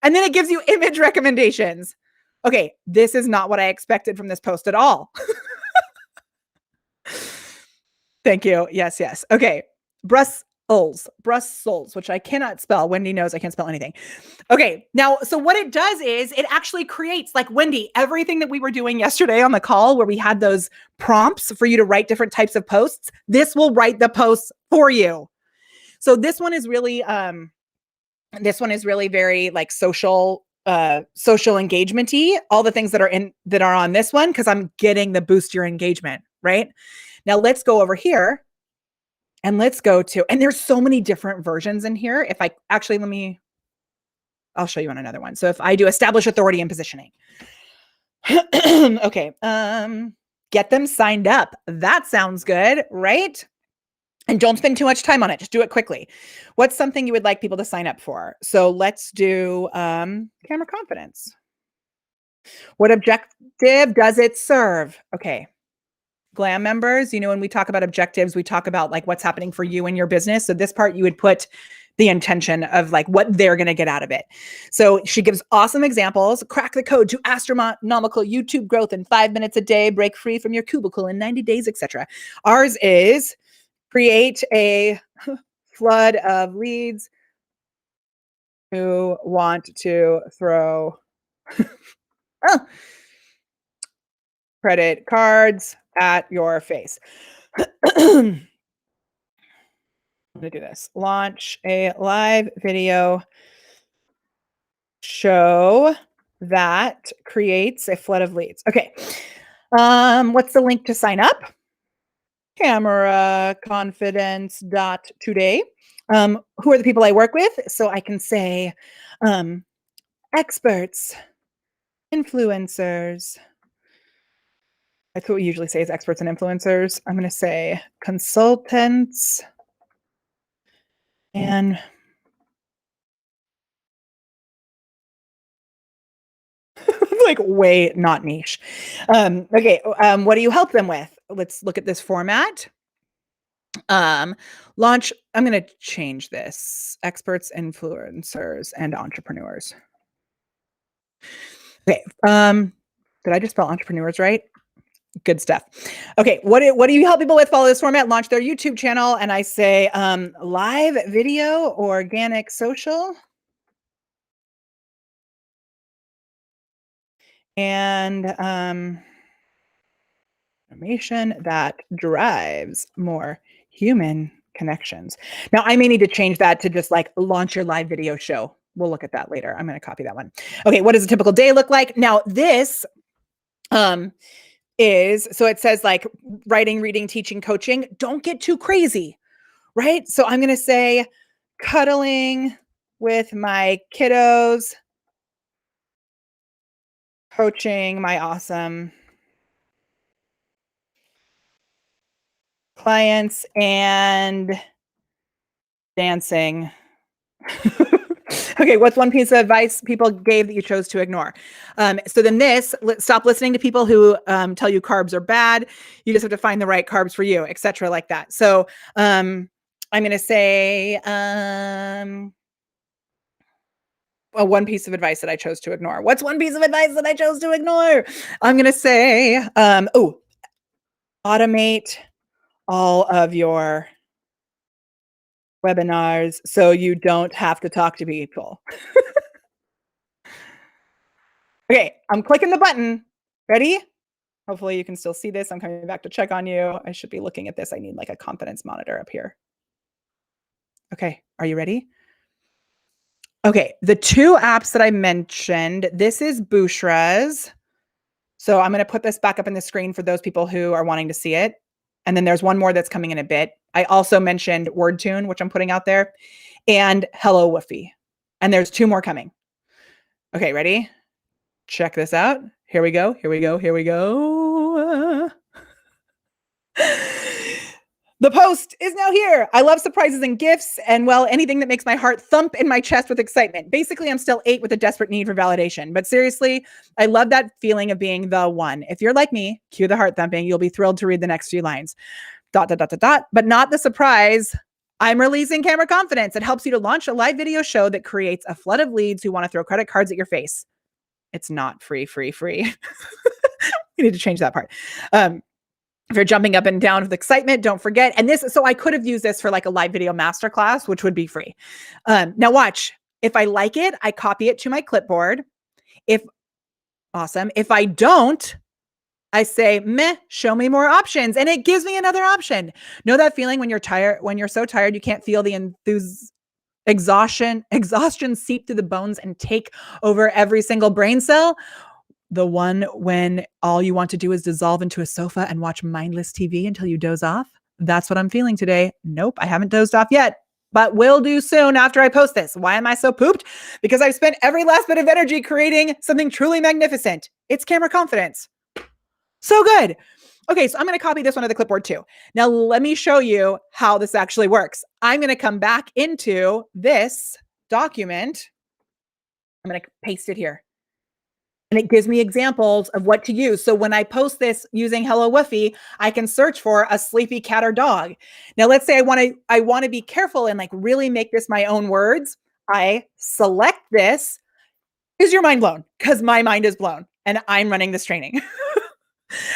Speaker 1: And then it gives you image recommendations. Okay, this is not what I expected from this post at all. Thank you. Yes, yes. Okay. Brussels, which I cannot spell. Wendy knows I can't spell anything. Okay. Now, so what it does is it actually creates, like, Wendy, everything that we were doing yesterday on the call where we had those prompts for you to write different types of posts. This will write the posts for you. So this one is really very like social engagement-y, all the things that are on this one, because I'm getting the boost your engagement, right? Now let's go over here and let's go to, and there's so many different versions in here. If I actually, I'll show you on another one. So if I do establish authority and positioning. Okay. Get them signed up. That sounds good, right? And don't spend too much time on it. Just do it quickly. What's something you would like people to sign up for? So let's do camera confidence. What objective does it serve? Okay. Glam members, when we talk about objectives, we talk about like what's happening for you and your business. So this part, you would put the intention of like what they're going to get out of it. So she gives awesome examples. Crack the code to astronomical YouTube growth in 5 minutes a day, break free from your cubicle in 90 days, etc. Ours is create a flood of leads who want to throw credit cards at your face. I'm going to do this. Launch a live video show that creates a flood of leads. Okay. What's the link to sign up? Cameraconfidence.today. Who are the people I work with? So I can say experts, influencers. That's what we usually say is experts and influencers. I'm going to say consultants and like way not niche. Okay. What do you help them with? Let's look at this format. Launch. I'm going to change this. Experts, influencers, and entrepreneurs. Okay. Did I just spell entrepreneurs right? Good stuff. Okay. What do you help people with? Follow this format, launch their YouTube channel. And I say, live video, organic social. And, information that drives more human connections. Now I may need to change that to just like launch your live video show. We'll look at that later. I'm going to copy that one. Okay. What does a typical day look like? Now this, so it says like writing, reading, teaching, coaching. Don't get too crazy, right? So I'm going to say cuddling with my kiddos, coaching my awesome clients, and dancing. Okay, what's one piece of advice people gave that you chose to ignore? So then stop listening to people who tell you carbs are bad. You just have to find the right carbs for you, etc. like that. So I'm going to say one piece of advice that I chose to ignore. What's one piece of advice that I chose to ignore? I'm going to say, automate all of your webinars so you don't have to talk to people. Okay, I'm clicking the button. Ready? Hopefully you can still see this. I'm coming back to check on you. I should be looking at this. I need like a confidence monitor up here. Okay, are you ready? Okay, the two apps that I mentioned, this is Bushra's. So I'm going to put this back up in the screen for those people who are wanting to see it. And then there's one more that's coming in a bit. I also mentioned WordTune, which I'm putting out there, and Hello Woofy. And there's two more coming. Okay, ready? Check this out. Here we go. Here we go. Here we go. The post is now here. I love surprises and gifts and, well, anything that makes my heart thump in my chest with excitement. Basically, I'm still 8 with a desperate need for validation. But seriously, I love that feeling of being the one. If you're like me, cue the heart thumping. You'll be thrilled to read the next few lines. ... But not the surprise I'm releasing camera confidence. It helps you to launch a live video show that creates a flood of leads who want to throw credit cards at your face. It's not free. We need to change that part. If you're jumping up and down with excitement, don't forget. And this, so I could have used this for like a live video masterclass, which would be free. Now watch, if I like it, I copy it to my clipboard. Awesome. If I don't, I say, meh, show me more options. And it gives me another option. Know that feeling when you're tired, when you're so tired, you can't feel the exhaustion seep through the bones and take over every single brain cell? The one when all you want to do is dissolve into a sofa and watch mindless TV until you doze off? That's what I'm feeling today. Nope, I haven't dozed off yet, but will do soon after I post this. Why am I so pooped? Because I've spent every last bit of energy creating something truly magnificent. It's camera confidence. So good. Okay, so I'm going to copy this one to the clipboard too. Now let me show you how this actually works. I'm going to come back into this document. I'm going to paste it here. And it gives me examples of what to use. So when I post this using Hello Woofy, I can search for a sleepy cat or dog. Now, let's say I want to be careful and like really make this my own words. I select this. Is your mind blown? Because my mind is blown and I'm running this training.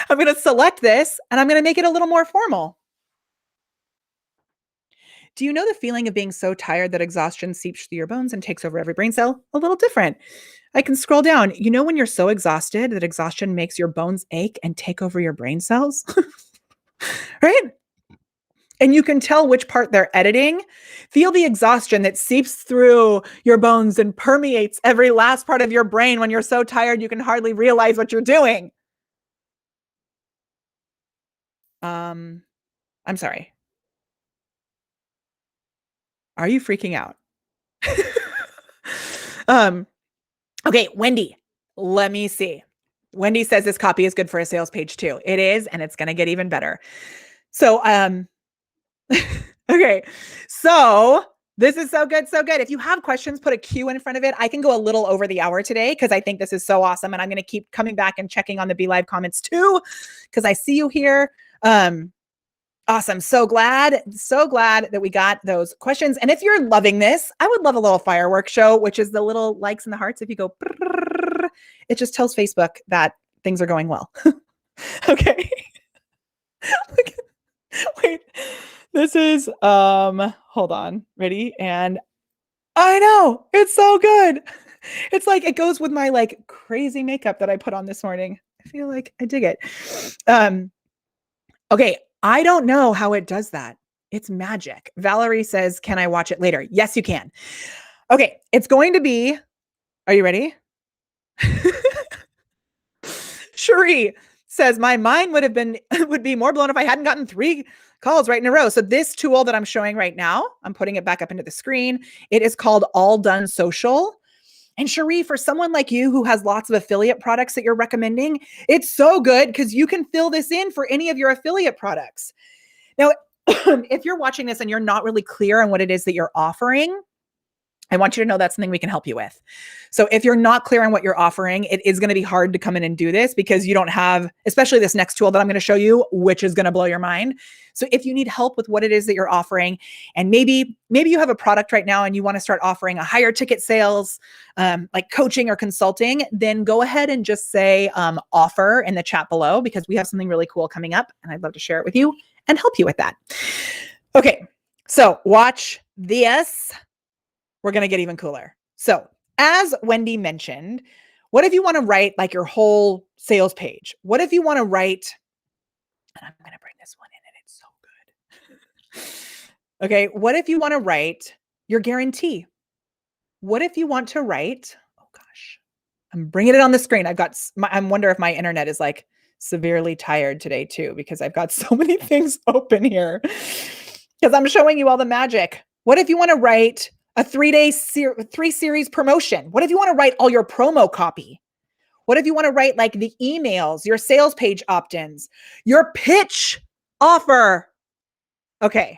Speaker 1: I'm going to select this and I'm going to make it a little more formal. Do you know the feeling of being so tired that exhaustion seeps through your bones and takes over every brain cell? A little different. I can scroll down. You know when you're so exhausted that exhaustion makes your bones ache and take over your brain cells? Right? And you can tell which part they're editing. Feel the exhaustion that seeps through your bones and permeates every last part of your brain when you're so tired you can hardly realize what you're doing. I'm sorry. Are you freaking out? Okay, Wendy, let me see. Wendy says this copy is good for a sales page too. It is, and it's going to get even better. So, okay. So this is so good. So good. If you have questions, put a Q in front of it. I can go a little over the hour today because I think this is so awesome. And I'm going to keep coming back and checking on the Be Live comments too, because I see you here. Awesome. So glad that we got those questions. And if you're loving this, I would love a little fireworks show, which is the little likes and the hearts. If you go, it just tells Facebook that things are going well. Okay. Wait, this is, hold on, ready? And I know it's so good. It's like, it goes with my like crazy makeup that I put on this morning. I feel like I dig it. Okay. I don't know how it does that. It's magic. Valerie says, can I watch it later? Yes, you can. Okay. It's going to be, are you ready? Cherie says, my mind would be more blown if I hadn't gotten 3 calls right in a row. So this tool that I'm showing right now, I'm putting it back up into the screen. It is called All Done Social. And Cherie, for someone like you who has lots of affiliate products that you're recommending, it's so good because you can fill this in for any of your affiliate products. Now, if you're watching this and you're not really clear on what it is that you're offering, I want you to know that's something we can help you with. So if you're not clear on what you're offering, it is going to be hard to come in and do this because you don't have, especially this next tool that I'm going to show you, which is going to blow your mind. So if you need help with what it is that you're offering, and maybe you have a product right now and you want to start offering a higher ticket sales, like coaching or consulting, then go ahead and just say offer in the chat below because we have something really cool coming up and I'd love to share it with you and help you with that. Okay, so watch this. We're going to get even cooler. So as Wendy mentioned, what if you want to write like your whole sales page? What if you want to write, and I'm going to bring this one in and it's so good. Okay. What if you want to write your guarantee? What if you want to write, oh gosh, I'm bringing it on the screen. I wonder if my internet is like severely tired today too, because I've got so many things open here because I'm showing you all the magic. What if you want to write a 3-day 3-series promotion? What if you want to write all your promo copy? What if you want to write like the emails, your sales page opt-ins, your pitch offer? Okay.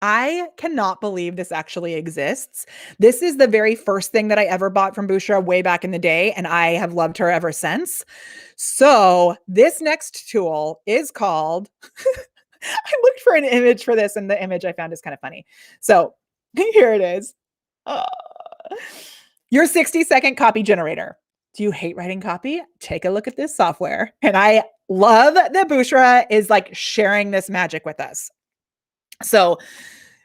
Speaker 1: I cannot believe this actually exists. This is the very first thing that I ever bought from Bushra way back in the day, and I have loved her ever since. So this next tool is called I looked for an image for this, and the image I found is kind of funny. So here it is. Uh, your 60-second copy generator. Do you hate writing copy? Take a look at this software. And I love that Bushra is like sharing this magic with us. So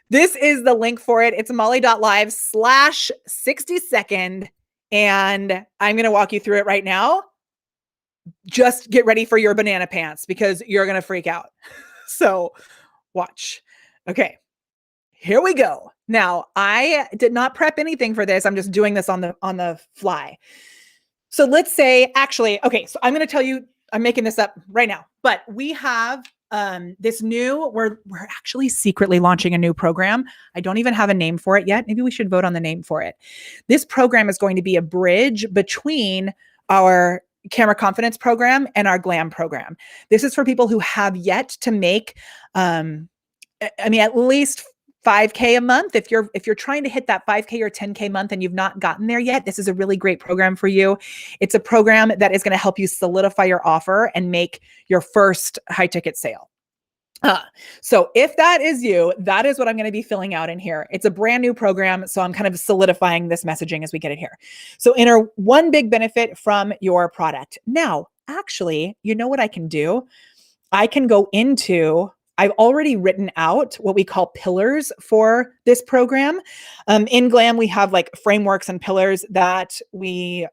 Speaker 1: this is the link for it. It's molly.live/60second. And I'm going to walk you through it right now. Just get ready for your banana pants because you're going to freak out. So watch. Okay, here we go. Now, I did not prep anything for this. I'm just doing this on the fly. So let's say, actually, okay, so I'm going to tell you, I'm making this up right now, but we have this new, we're actually secretly launching a new program. I don't even have a name for it yet. Maybe we should vote on the name for it. This program is going to be a bridge between our Camera Confidence program and our Glam program. This is for people who have yet to make, at least 5K a month. If you're trying to hit that 5K or 10K month and you've not gotten there yet, this is a really great program for you. It's a program that is going to help you solidify your offer and make your first high ticket sale. So if that is you, that is what I'm going to be filling out in here. It's a brand new program, so I'm kind of solidifying this messaging as we get it here. So enter one big benefit from your product. Now, actually, you know what I can do? I can go into, I've already written out what we call pillars for this program. In Glam, we have like frameworks and pillars that we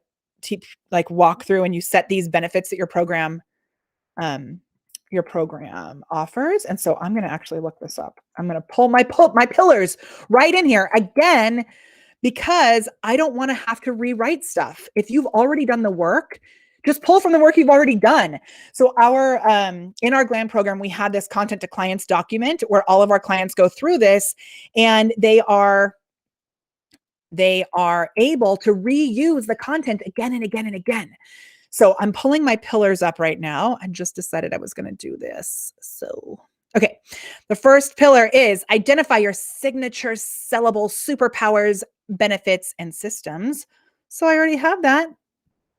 Speaker 1: walk through, and you set these benefits that your program offers. And so I'm going to actually look this up. I'm going to pull my pillars right in here again, because I don't want to have to rewrite stuff. If you've already done the work, just pull from the work you've already done. So in our Glam program, we had this content to clients document where all of our clients go through this, and they are able to reuse the content again and again and again. So I'm pulling my pillars up right now. I just decided I was going to do this. So, okay. The first pillar is identify your signature sellable superpowers, benefits, and systems. So I already have that.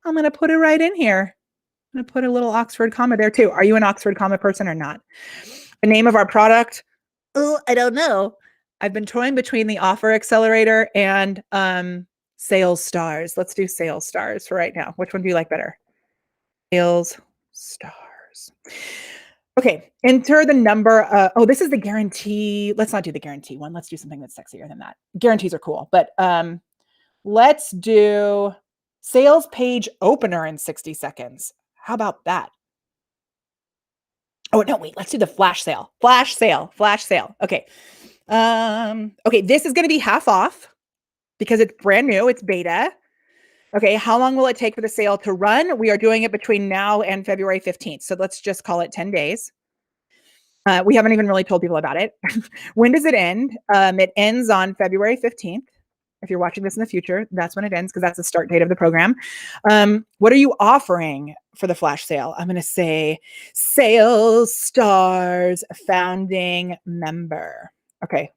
Speaker 1: I'm going to put it right in here. I'm going to put a little Oxford comma there too. Are you an Oxford comma person or not? The name of our product? Oh, I don't know. I've been toying between the Offer Accelerator and Sales Stars. Let's do Sales Stars for right now. Which one do you like better? Sales Stars. Okay, enter the number. This is the guarantee. Let's not do the guarantee one. Let's do something that's sexier than that. Guarantees are cool, but let's do sales page opener in 60 seconds. How about that? Oh, no, wait, let's do the flash sale. Flash sale. Okay. Okay, this is going to be half off because it's brand new. It's beta. Okay, how long will it take for the sale to run? We are doing it between now and February 15th. So let's just call it 10 days. We haven't even really told people about it. When does it end? It ends on February 15th. If you're watching this in the future, that's when it ends, because that's the start date of the program. What are you offering for the flash sale? I'm going to say Sales Stars founding member. Okay.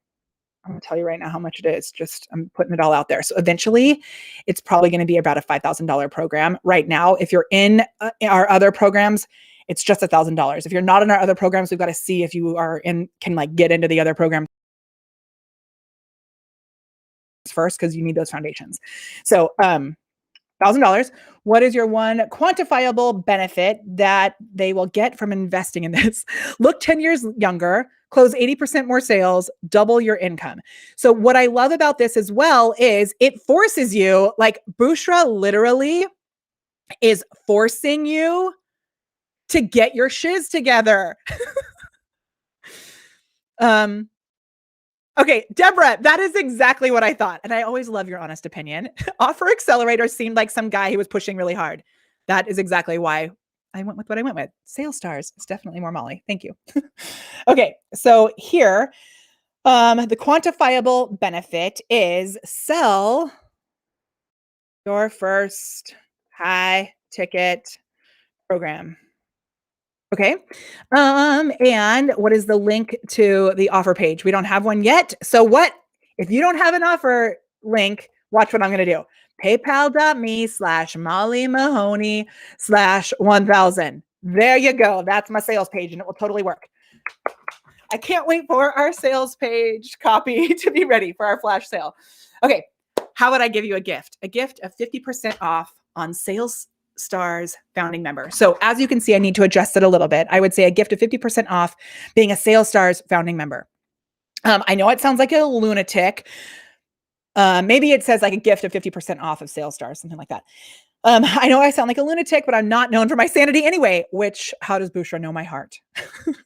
Speaker 1: I'm going to tell you right now how much it is. Just I'm putting it all out there. So eventually it's probably going to be about a $5,000 program. Right now, if you're in our other programs, it's just $1,000. If you're not in our other programs, we've got to see if you are can get into the other program first, because you need those foundations. So $1,000. What is your one quantifiable benefit that they will get from investing in this? Look 10 years younger, close 80% more sales, double your income. So what I love about this as well is it forces you, like Bushra literally is forcing you to get your shiz together. Okay, Deborah, that is exactly what I thought. And I always love your honest opinion. Offer Accelerator seemed like some guy who was pushing really hard. That is exactly why I went with what I went with. Sales Stars. It's definitely more Molly. Thank you. Okay, so here, the quantifiable benefit is sell your first high ticket program. Okay. And what is the link to the offer page? We don't have one yet. So what, if you don't have an offer link, watch what I'm going to do. PayPal.me/Molly Mahoney/1000. There you go. That's my sales page, and it will totally work. I can't wait for our sales page copy to be ready for our flash sale. Okay, how would I give you a gift? A gift of 50% off on Sales Stars founding member. So as you can see, I need to adjust it a little bit. I would say a gift of 50% off being a Sales Stars founding member. I know it sounds like a lunatic. Maybe it says like a gift of 50% off of Sales Stars, something like that. I know I sound like a lunatic, but I'm not known for my sanity anyway, which how does Bushra know my heart?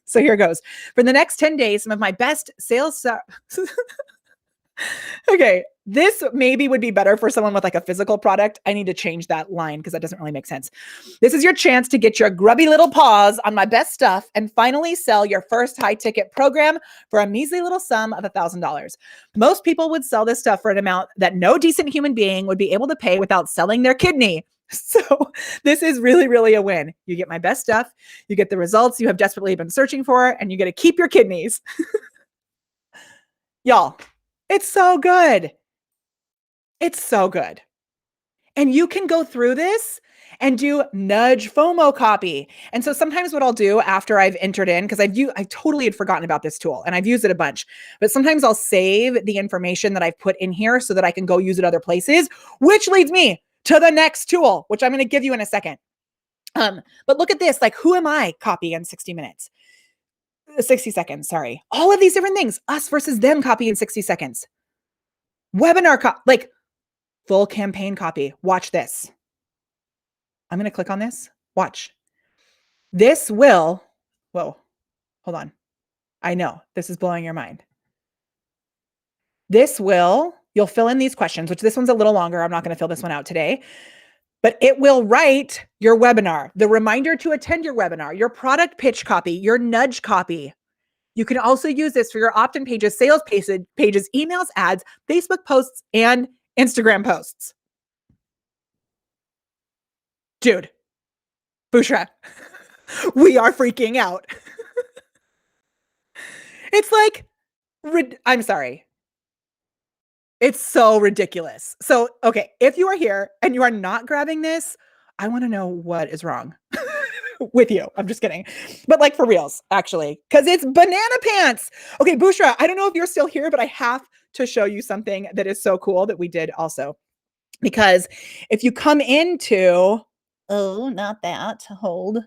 Speaker 1: So here goes. For the next 10 days, some of my best sales. Okay, this maybe would be better for someone with like a physical product. I need to change that line because that doesn't really make sense. This is your chance to get your grubby little paws on my best stuff and finally sell your first high ticket program for a measly little sum of $1,000. Most people would sell this stuff for an amount that no decent human being would be able to pay without selling their kidney. So this is really, really a win. You get my best stuff, you get the results you have desperately been searching for, and you get to keep your kidneys. Y'all, it's so good. It's so good. And you can go through this and do nudge FOMO copy. And so sometimes what I'll do after I've entered in, because I totally had forgotten about this tool and I've used it a bunch, but sometimes I'll save the information that I've put in here so that I can go use it other places, which leads me to the next tool, which I'm going to give you in a second. But look at this, like who am I copy in 60 minutes? 60 seconds, sorry. All of these different things, us versus them copy in 60 seconds. Webinar like full campaign copy. Watch this. I'm going to click on this. Watch. This will, whoa, hold on. I know this is blowing your mind. This will, you'll fill in these questions, which this one's a little longer. I'm not going to fill this one out today, but it will write your webinar, the reminder to attend your webinar, your product pitch copy, your nudge copy. You can also use this for your opt-in pages, sales pages, emails, ads, Facebook posts, and Instagram posts. Dude, Bushra, we are freaking out. It's like, I'm sorry. It's so ridiculous. So, okay, if you are here and you are not grabbing this, I want to know what is wrong with you. I'm just kidding. But like for reals, actually, because it's banana pants. Okay, Bushra, I don't know if you're still here, but I have to show you something that is so cool that we did also. Because if you come into, oh, not that, hold.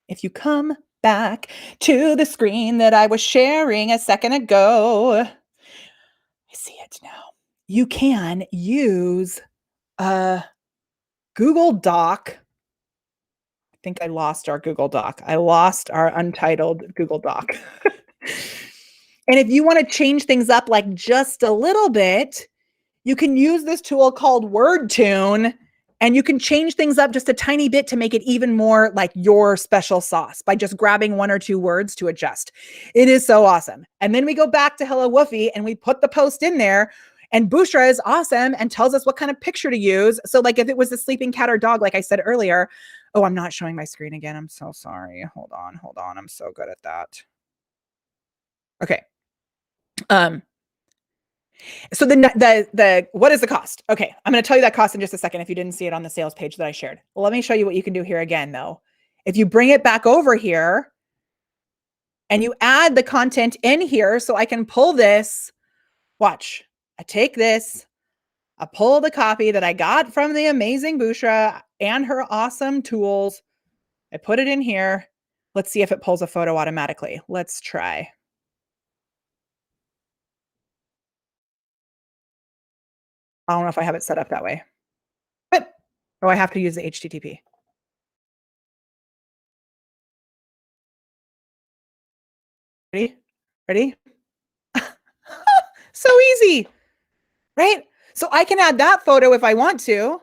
Speaker 1: If you come back to the screen that I was sharing a second ago, I see it now. You can use a Google Doc. I think I lost our Google Doc. I lost our untitled Google Doc. And if you want to change things up like just a little bit, you can use this tool called WordTune, and you can change things up just a tiny bit to make it even more like your special sauce by just grabbing one or two words to adjust. It is so awesome. And then we go back to Hello Woofy and we put the post in there, and Bushra is awesome and tells us what kind of picture to use. So like if it was a sleeping cat or dog, like I said earlier, oh, I'm not showing my screen again. I'm so sorry. Hold on. I'm so good at that. Okay. So the what is the cost? Okay, I'm going to tell you that cost in just a second if you didn't see it on the sales page that I shared. Well, let me show you what you can do here again, though. If you bring it back over here and you add the content in here so I can pull this, watch. I take this, I pull the copy that I got from the amazing Bushra and her awesome tools. I put it in here. Let's see if it pulls a photo automatically. Let's try. I don't know if I have it set up that way. But, oh, I have to use the HTTP. Ready? So easy, right? So I can add that photo if I want to,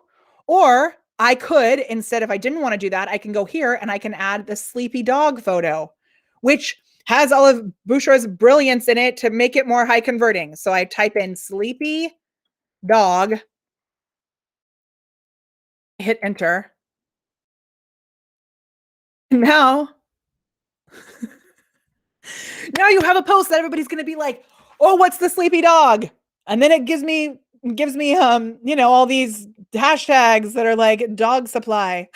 Speaker 1: or I could, instead, if I didn't want to do that, I can go here and I can add the sleepy dog photo, which has all of Bushra's brilliance in it to make it more high converting. So I type in sleepy dog, hit enter. Now you have a post that everybody's going to be like, oh, what's the sleepy dog? And then it gives me, all these hashtags that are like dog supply.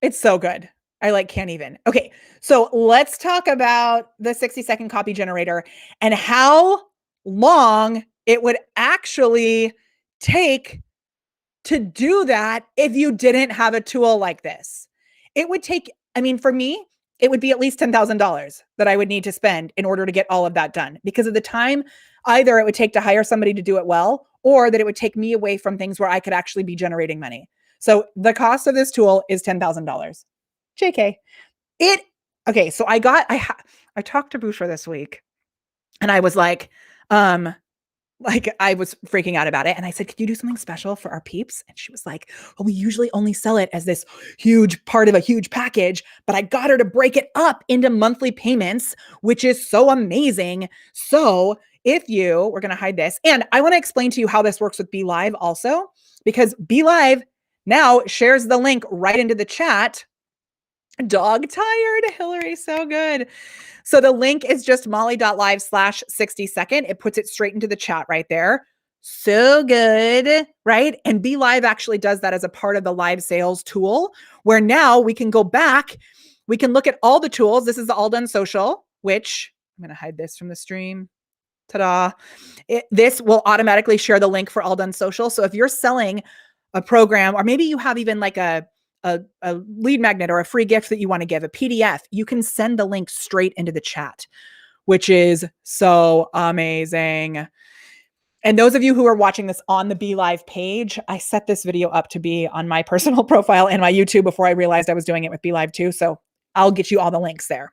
Speaker 1: It's so good. I like can't even. Okay. So let's talk about the 60-second copy generator and how long it would actually take to do that if you didn't have a tool like this. It would take, I mean, for me, it would be at least $10,000 that I would need to spend in order to get all of that done because of the time either it would take to hire somebody to do it well, or that it would take me away from things where I could actually be generating money. So the cost of this tool is $10,000. JK. It okay, so I talked to Boucher this week and I was like I was freaking out about it and I said, "Could you do something special for our peeps?" And she was like, "Well, we usually only sell it as this huge part of a huge package, but I got her to break it up into monthly payments, which is so amazing. So, if you, we're going to hide this. And I want to explain to you how this works with Be Live also, because Be Live now shares the link right into the chat. Dog tired, Hillary, so good. So the link is just molly.live/60second. It puts it straight into the chat right there. So good, right? And Be Live actually does that as a part of the live sales tool, where now we can go back, we can look at all the tools. This is the All Done Social, which I'm going to hide this from the stream. Ta-da. This will automatically share the link for All Done Social. So if you're selling a program, or maybe you have even like a lead magnet or a free gift that you want to give, a PDF, you can send the link straight into the chat, which is so amazing. And those of you who are watching this on the Be Live page, I set this video up to be on my personal profile and my YouTube before I realized I was doing it with Be Live too. So I'll get you all the links there.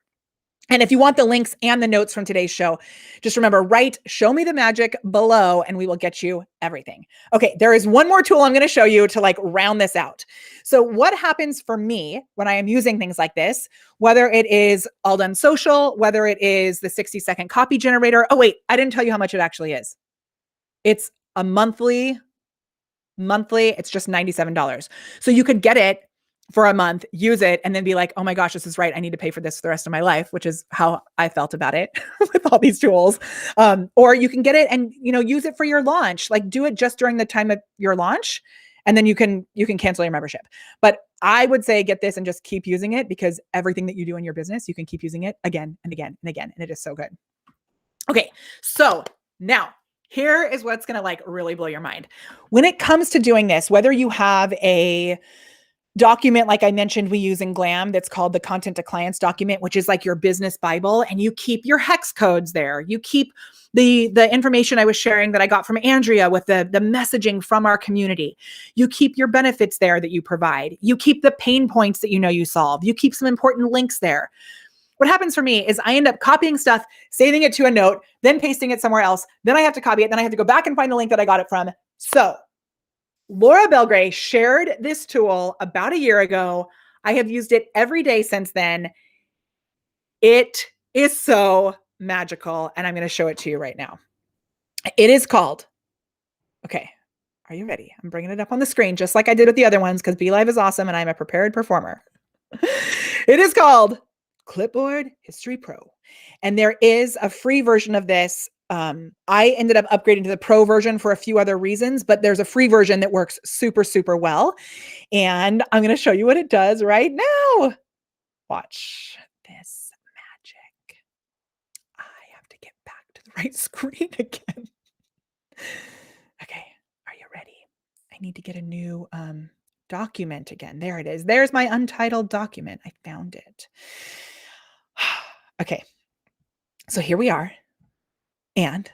Speaker 1: And if you want the links and the notes from today's show, just remember, write "Show Me the Magic" below and we will get you everything. Okay, there is one more tool I'm going to show you to like round this out. So what happens for me when I am using things like this, whether it is All Done Social, whether it is the 60-second copy generator. Oh, wait, I didn't tell you how much it actually is. It's a monthly, it's just $97. So you could get it for a month, use it, and then be like, "Oh my gosh, this is right. I need to pay for this for the rest of my life," which is how I felt about it with all these tools. Or you can get it and, use it for your launch, like do it just during the time of your launch. And then you can cancel your membership. But I would say get this and just keep using it, because everything that you do in your business, you can keep using it again and again and again. And it is so good. Okay. So now here is what's going to like really blow your mind. When it comes to doing this, whether you have a document, like I mentioned, we use in Glam, that's called the Content to Clients document, which is like your business Bible, and you keep your hex codes there. You keep the information I was sharing that I got from Andrea with the messaging from our community. You keep your benefits there that you provide. You keep the pain points that you solve. You keep some important links there. What happens for me is I end up copying stuff, saving it to a note, then pasting it somewhere else. Then I have to copy it. Then I have to go back and find the link that I got it from. So Laura Belgray shared this tool about a year ago. I have used it every day since then. It is so magical, and I'm going to show it to you right now. It is called, okay, are you ready? I'm bringing it up on the screen just like I did with the other ones, because Be Live is awesome and I'm a prepared performer. It is called Clipboard History Pro. And there is a free version of this. I ended up upgrading to the pro version for a few other reasons, but there's a free version that works super, super well. And I'm going to show you what it does right now. Watch this magic. I have to get back to the right screen again. Okay, are you ready? I need to get a new document again. There it is. There's my untitled document. I found it. Okay, so here we are. And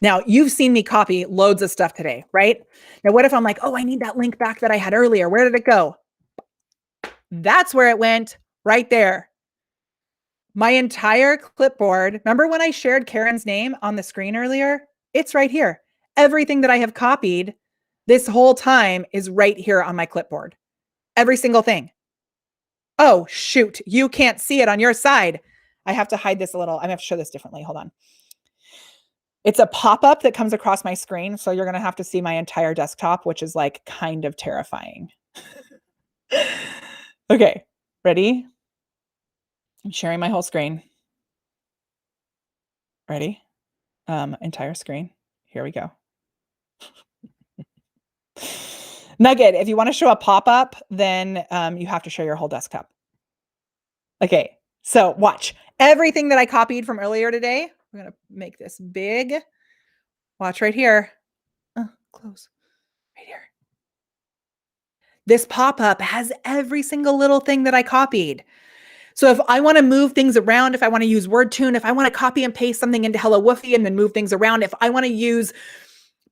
Speaker 1: now you've seen me copy loads of stuff today, right? Now, what if I'm like, "Oh, I need that link back that I had earlier. Where did it go?" That's where it went, right there. My entire clipboard. Remember when I shared Karen's name on the screen earlier? It's right here. Everything that I have copied this whole time is right here on my clipboard. Every single thing. Oh, shoot. You can't see it on your side. I have to hide this a little. I'm going to have to show this differently. Hold on. It's a pop-up that comes across my screen. So you're going to have to see my entire desktop, which is like kind of terrifying. Okay. Ready? I'm sharing my whole screen. Ready? Entire screen. Here we go. Nugget, if you want to show a pop-up, then you have to show your whole desktop. Okay, so watch. Everything that I copied from earlier today, I'm gonna make this big. Watch right here. Close. Right here. This pop-up has every single little thing that I copied. So if I want to move things around, if I want to use WordTune, if I want to copy and paste something into Hello Woofy and then move things around, if I want to use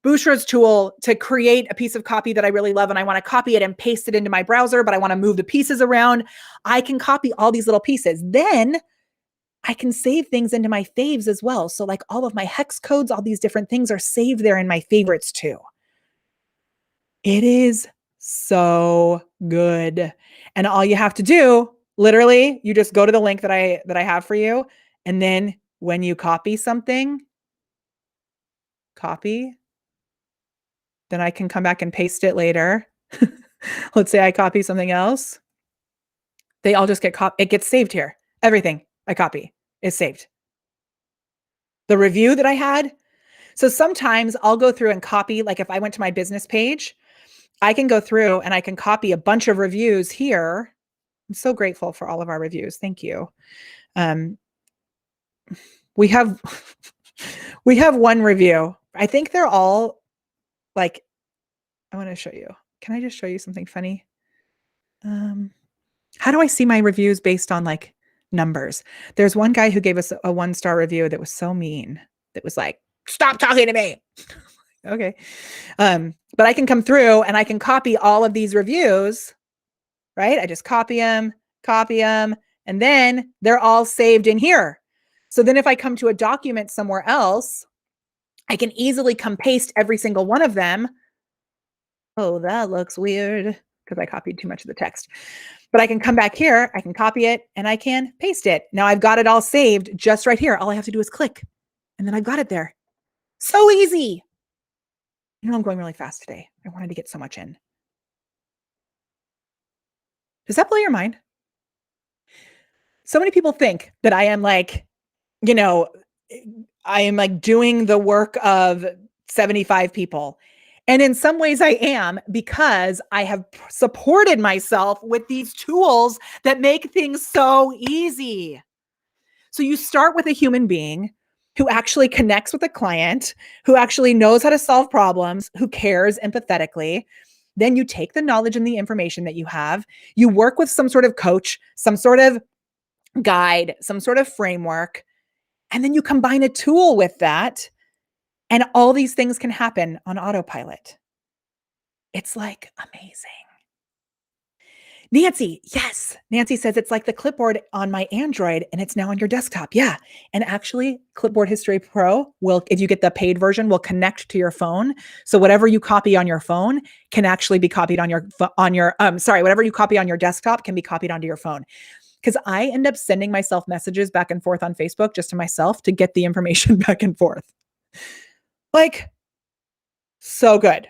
Speaker 1: Bushra's tool to create a piece of copy that I really love and I want to copy it and paste it into my browser, but I want to move the pieces around, I can copy all these little pieces. Then I can save things into my faves as well. So like all of my hex codes, all these different things are saved there in my favorites too. It is so good. And all you have to do, literally, you just go to the link that I have for you. And then when you copy something, copy, then I can come back and paste it later. Let's say I copy something else. They all just get it gets saved here. Everything I copy is saved. The review that I had. So sometimes I'll go through and copy, like if I went to my business page, I can go through and I can copy a bunch of reviews here. I'm so grateful for all of our reviews. Thank you. Um, we have we have one review. I think they're all like, I want to show you. Can I just show you something funny? How do I see my reviews based on like numbers? There's one guy who gave us a 1-star review that was so mean. That was like, stop talking to me. Okay. But I can come through and I can copy all of these reviews, right? I just copy them, and then they're all saved in here. So then if I come to a document somewhere else, I can easily come paste every single one of them. Oh, that looks weird because I copied too much of the text. But I can come back here, I can copy it, and I can paste it. Now I've got it all saved just right here. All I have to do is click, and then I've got it there. So easy. You know, I'm going really fast today. I wanted to get so much in. Does that blow your mind? So many people think that I am like, you know, I am like doing the work of 75 people. And in some ways I am, because I have supported myself with these tools that make things so easy. So you start with a human being who actually connects with a client, who actually knows how to solve problems, who cares empathetically. Then you take the knowledge and the information that you have, you work with some sort of coach, some sort of guide, some sort of framework, and then you combine a tool with that, and all these things can happen on autopilot. It's like amazing. Nancy, yes. Nancy says it's like the clipboard on my Android and it's now on your desktop. Yeah. And actually, Clipboard History Pro will, if you get the paid version, will connect to your phone. So whatever you copy on your phone can actually be copied on whatever you copy on your desktop can be copied onto your phone. Because I end up sending myself messages back and forth on Facebook just to myself to get the information back and forth. Like, so good.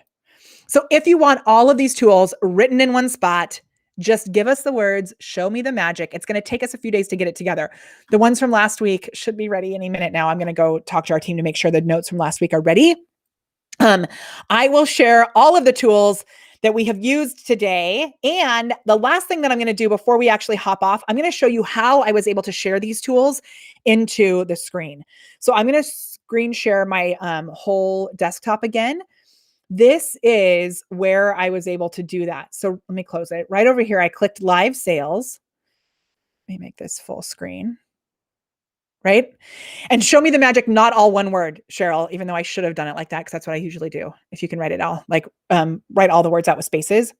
Speaker 1: So if you want all of these tools written in one spot, just give us the words, show me the magic. It's going to take us a few days to get it together. The ones from last week should be ready any minute now. I'm going to go talk to our team to make sure the notes from last week are ready. I will share all of the tools that we have used today. And the last thing that I'm going to do before we actually hop off, I'm going to show you how I was able to share these tools into the screen. So I'm going to screen share my whole desktop again. This is where I was able to do that. So let me close it. Right over here, I clicked live sales. Let me make this full screen. Right? And show me the magic, not all one word, Cheryl, even though I should have done it like that because that's what I usually do. If you can write it all, like write all the words out with spaces.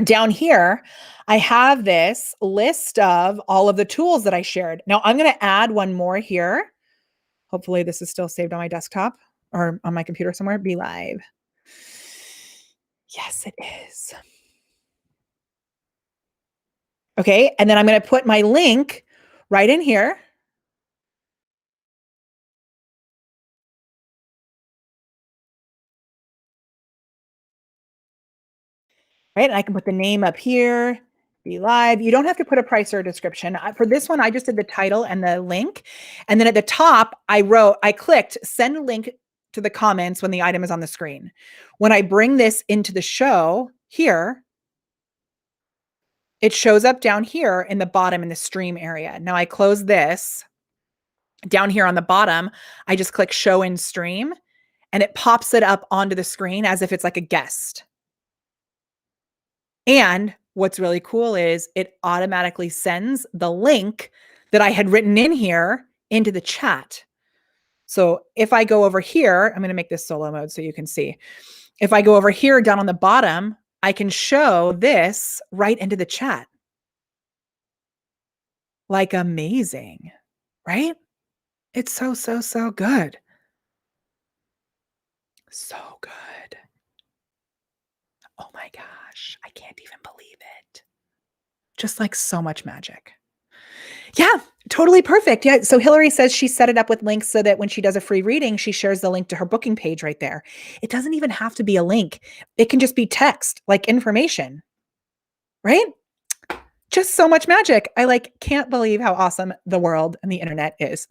Speaker 1: Down here, I have this list of all of the tools that I shared. Now I'm going to add one more here. Hopefully this is still saved on my desktop or on my computer somewhere. Be live. Yes, it is. Okay. And then I'm going to put my link right in here. Right. And I can put the name up here, be live. You don't have to put a price or a description. For this one, I just did the title and the link. And then at the top, I clicked send link to the comments when the item is on the screen. When I bring this into the show here, it shows up down here in the bottom in the stream area. Now I close this. Down here on the bottom, I just click show in stream and it pops it up onto the screen as if it's like a guest. And what's really cool is it automatically sends the link that I had written in here into the chat. So if I go over here, I'm going to make this solo mode so you can see. If I go over here down on the bottom, I can show this right into the chat. Like amazing, right? It's so, so, so good. So good. Oh my gosh, I can't even believe it. Just like so much magic. Yeah, totally perfect. Yeah. So Hillary says she set it up with links so that when she does a free reading, she shares the link to her booking page right there. It doesn't even have to be a link. It can just be text, like information, right? Just so much magic. I like can't believe how awesome the world and the internet is.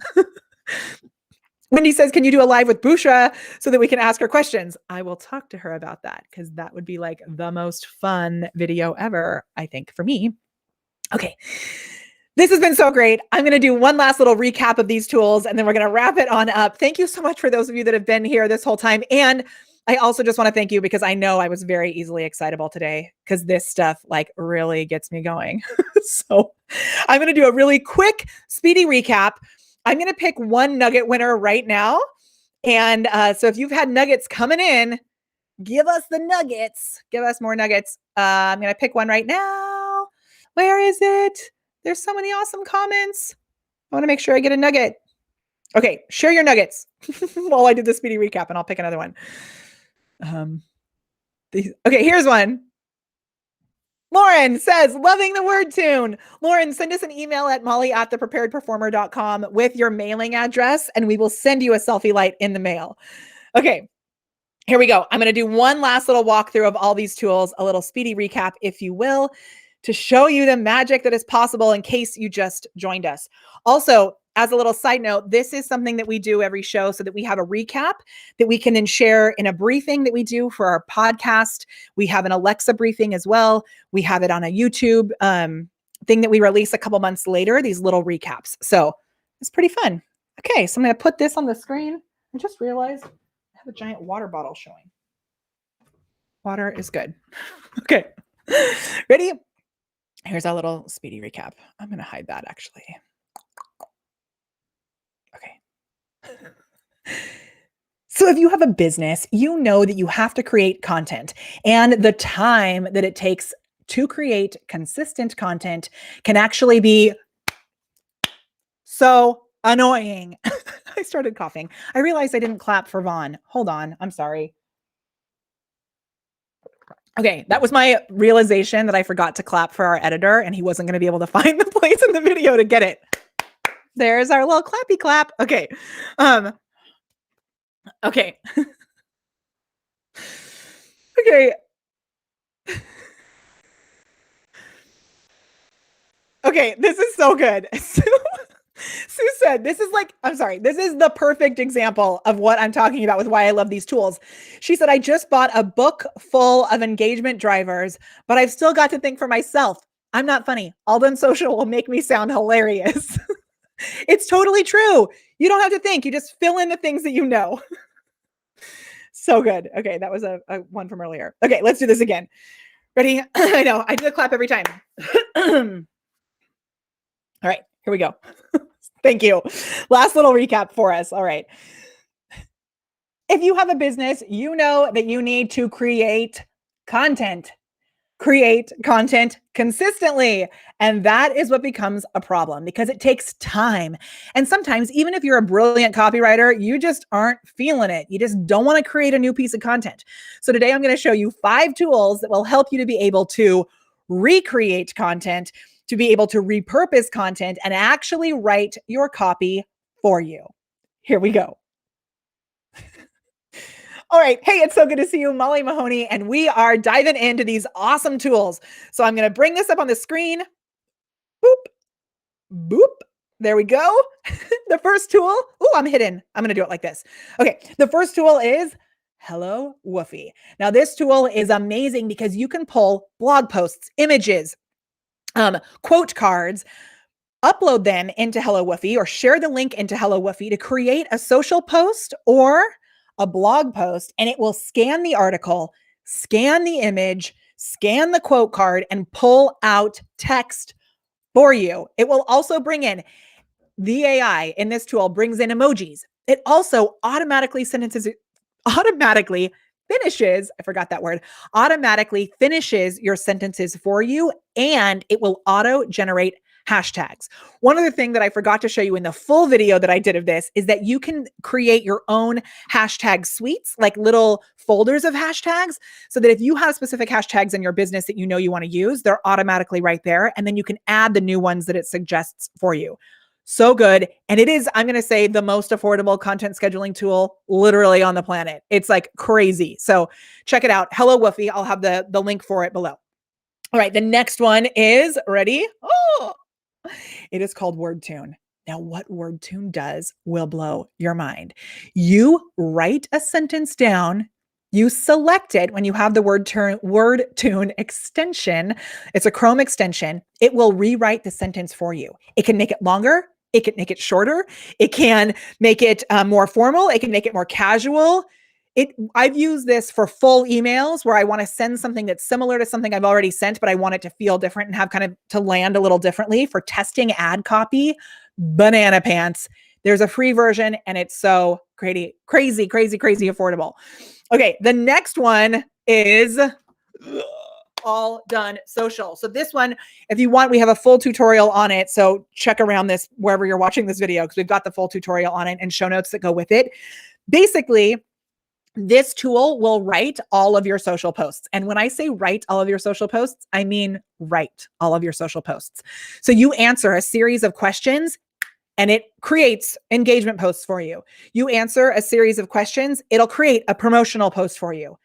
Speaker 1: Wendy says, can you do a live with Bushra so that we can ask her questions? I will talk to her about that because that would be like the most fun video ever, I think, for me. Okay. This has been so great. I'm going to do one last little recap of these tools and then we're going to wrap it on up. Thank you so much for those of you that have been here this whole time. And I also just want to thank you because I know I was very easily excitable today because this stuff like really gets me going. So I'm going to do a really quick, speedy recap. I'm going to pick one nugget winner right now. And so if you've had nuggets coming in, give us the nuggets. Give us more nuggets. I'm going to pick one right now. Where is it? There's so many awesome comments. I want to make sure I get a nugget. Okay, share your nuggets while I do the speedy recap and I'll pick another one. Okay, here's one. Lauren says, loving the word tune. Lauren, send us an email at molly@thepreparedperformer.com with your mailing address and we will send you a selfie light in the mail. Okay, here we go. I'm going to do one last little walkthrough of all these tools, a little speedy recap, if you will, to show you the magic that is possible in case you just joined us. Also, as a little side note, this is something that we do every show so that we have a recap that we can then share in a briefing that we do for our podcast. We have an Alexa briefing as well. We have it on a YouTube thing that we release a couple months later, these little recaps. So it's pretty fun. Okay, so I'm going to put this on the screen. I just realized I have a giant water bottle showing. Water is good. Okay, ready? Here's our little speedy recap. I'm going to hide that actually. Okay. So if you have a business, you know that you have to create content and the time that it takes to create consistent content can actually be so annoying. I started coughing. I realized I didn't clap for Vaughn. Hold on. I'm sorry. Okay, that was my realization that I forgot to clap for our editor and he wasn't going to be able to find the place in the video to get it. There's our little clappy clap. Okay. Okay. Okay. Okay, this is so good. Sue said, this is like, I'm sorry, this is the perfect example of what I'm talking about with why I love these tools. She said, I just bought a book full of engagement drivers, but I've still got to think for myself. I'm not funny. All done social will make me sound hilarious. It's totally true. You don't have to think. You just fill in the things that you know. So good. Okay, that was a one from earlier. Okay, let's do this again. Ready? I know. I do the clap every time. All right, here we go. Thank you. Last little recap for us. All right. If you have a business, you know that you need to create content. Create content consistently. And that is what becomes a problem because it takes time. And sometimes, even if you're a brilliant copywriter, you just aren't feeling it. You just don't want to create a new piece of content. So today I'm going to show you 5 tools that will help you to be able to recreate content, to be able to repurpose content and actually write your copy for you. Here we go. All right. Hey, it's so good to see you, Molly Mahoney, and we are diving into these awesome tools. So I'm going to bring this up on the screen. Boop, boop. There we go. The first tool. Oh, I'm hidden. I'm going to do it like this. Okay. The first tool is Hello Woofy. Now, this tool is amazing because you can pull blog posts, images, quote cards, upload them into Hello Woofy or share the link into Hello Woofy to create a social post or a blog post, and it will scan the article, scan the image, scan the quote card, and pull out text for you. It will also bring in the AI in this tool brings in emojis. It also automatically finishes, I forgot that word, automatically finishes your sentences for you, and it will auto generate hashtags. One other thing that I forgot to show you in the full video that I did of this is that you can create your own hashtag suites, like little folders of hashtags, so that if you have specific hashtags in your business that you know you want to use, they're automatically right there. And then you can add the new ones that it suggests for you. So good. And it is, I'm going to say, the most affordable content scheduling tool literally on the planet. It's like crazy. So check it out. Hello Woofy. I'll have the link for it below. All right. The next one is ready. Oh, it is called WordTune. Now, what WordTune does will blow your mind. You write a sentence down. You select it when you have the WordTune extension. It's a Chrome extension. It will rewrite the sentence for you. It can make it longer. It can make it shorter. It can make it more formal. It can make it more casual. I've used this for full emails where I want to send something that's similar to something I've already sent, but I want it to feel different and have kind of to land a little differently. For testing ad copy, banana pants. There's a free version and it's so crazy affordable. Okay, the next one is All Done Social. So this one, if you want, we have a full tutorial on it. So check around this wherever you're watching this video, because we've got the full tutorial on it and show notes that go with it. Basically, this tool will write all of your social posts. And when I say write all of your social posts, I mean write all of your social posts. So you answer a series of questions and it creates engagement posts for you. You answer a series of questions, it'll create a promotional post for you.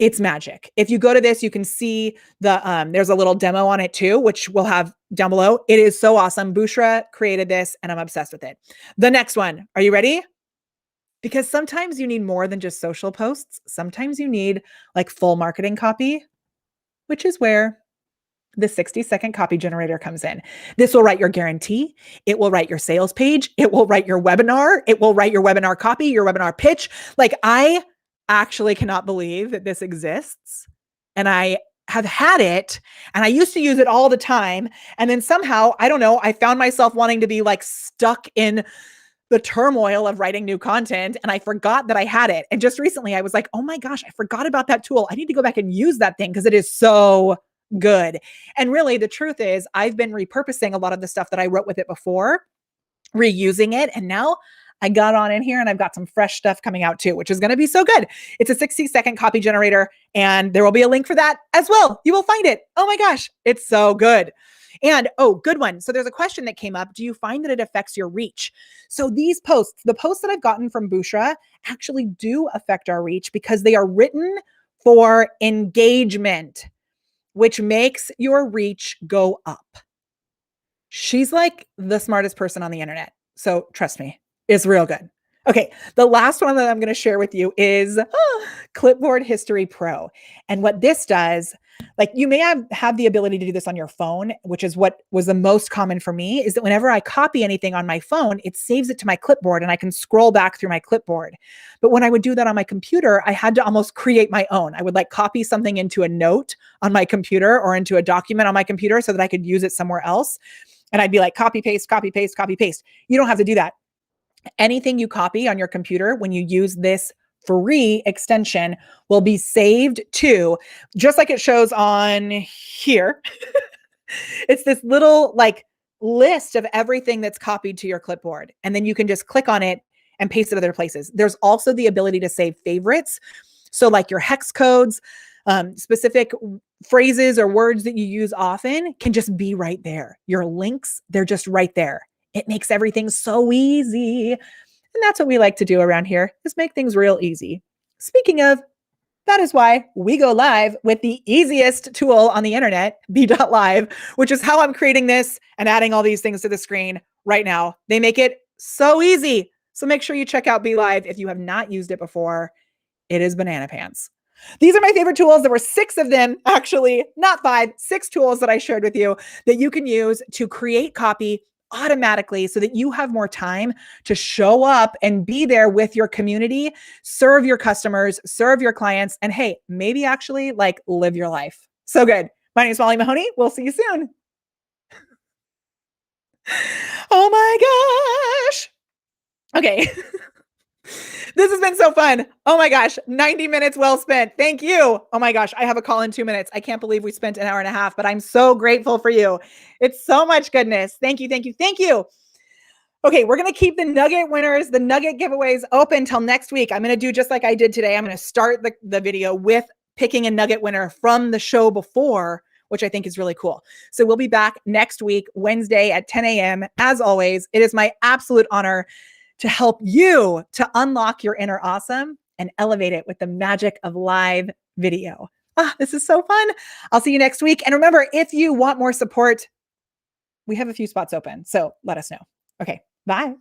Speaker 1: It's magic. If you go to this, you can see there's a little demo on it too, which we'll have down below. It is so awesome. Bushra created this and I'm obsessed with it. The next one, are you ready? Because sometimes you need more than just social posts. Sometimes you need like full marketing copy, which is where the 60-second copy generator comes in. This will write your guarantee. It will write your sales page. It will write your webinar. It will write your webinar copy, your webinar pitch. Like, I actually cannot believe that this exists. And I have had it and I used to use it all the time. And then somehow, I don't know, I found myself wanting to be like stuck in the turmoil of writing new content. And I forgot that I had it. And just recently I was like, oh my gosh, I forgot about that tool. I need to go back and use that thing because it is so good. And really the truth is I've been repurposing a lot of the stuff that I wrote with it before, reusing it. And now I got on in here and I've got some fresh stuff coming out too, which is going to be so good. It's a 60-second copy generator and there will be a link for that as well. You will find it. Oh my gosh, it's so good. And oh, good one. So there's a question that came up. Do you find that it affects your reach? So these posts, the posts that I've gotten from Bushra actually do affect our reach because they are written for engagement, which makes your reach go up. She's like the smartest person on the internet. So trust me, it's real good. Okay, the last one that I'm going to share with you is Clipboard History Pro. And what this does, like you may have the ability to do this on your phone, which is what was the most common for me, is that whenever I copy anything on my phone, it saves it to my clipboard and I can scroll back through my clipboard. But when I would do that on my computer, I had to almost create my own. I would like copy something into a note on my computer or into a document on my computer so that I could use it somewhere else. And I'd be like, copy, paste, copy, paste, copy, paste. You don't have to do that. Anything you copy on your computer, when you use this free extension, will be saved to, just like it shows on here. It's this little like list of everything that's copied to your clipboard. And then you can just click on it and paste it other places. There's also the ability to save favorites. So like your hex codes, specific phrases or words that you use often can just be right there. Your links, they're just right there. It makes everything so easy. And that's what we like to do around here, is make things real easy. Speaking of, that is why we go live with the easiest tool on the internet, B.Live, which is how I'm creating this and adding all these things to the screen right now. They make it so easy. So make sure you check out B.Live if you have not used it before. It is banana pants. These are my favorite tools. There were 6 of them, actually, not 5, 6 tools that I shared with you that you can use to create copy automatically so that you have more time to show up and be there with your community, serve your customers, serve your clients, and hey, maybe actually like live your life. So good. My name is Molly Mahoney. We'll see you soon. Oh my gosh. Okay. This has been so fun. Oh my gosh, 90 minutes well spent. Thank you. Oh my gosh, I have a call in 2 minutes. I can't believe we spent an hour and a half, but I'm so grateful for you. It's so much goodness. Thank you, thank you, thank you. Okay, we're going to keep the nugget winners, the nugget giveaways open till next week. I'm going to do just like I did today. I'm going to start the video with picking a nugget winner from the show before, which I think is really cool. So we'll be back next week, Wednesday at 10 a.m. As always, it is my absolute honor to help you to unlock your inner awesome and elevate it with the magic of live video. This is so fun. I'll see you next week. And remember, if you want more support, we have a few spots open. So let us know. Okay, bye.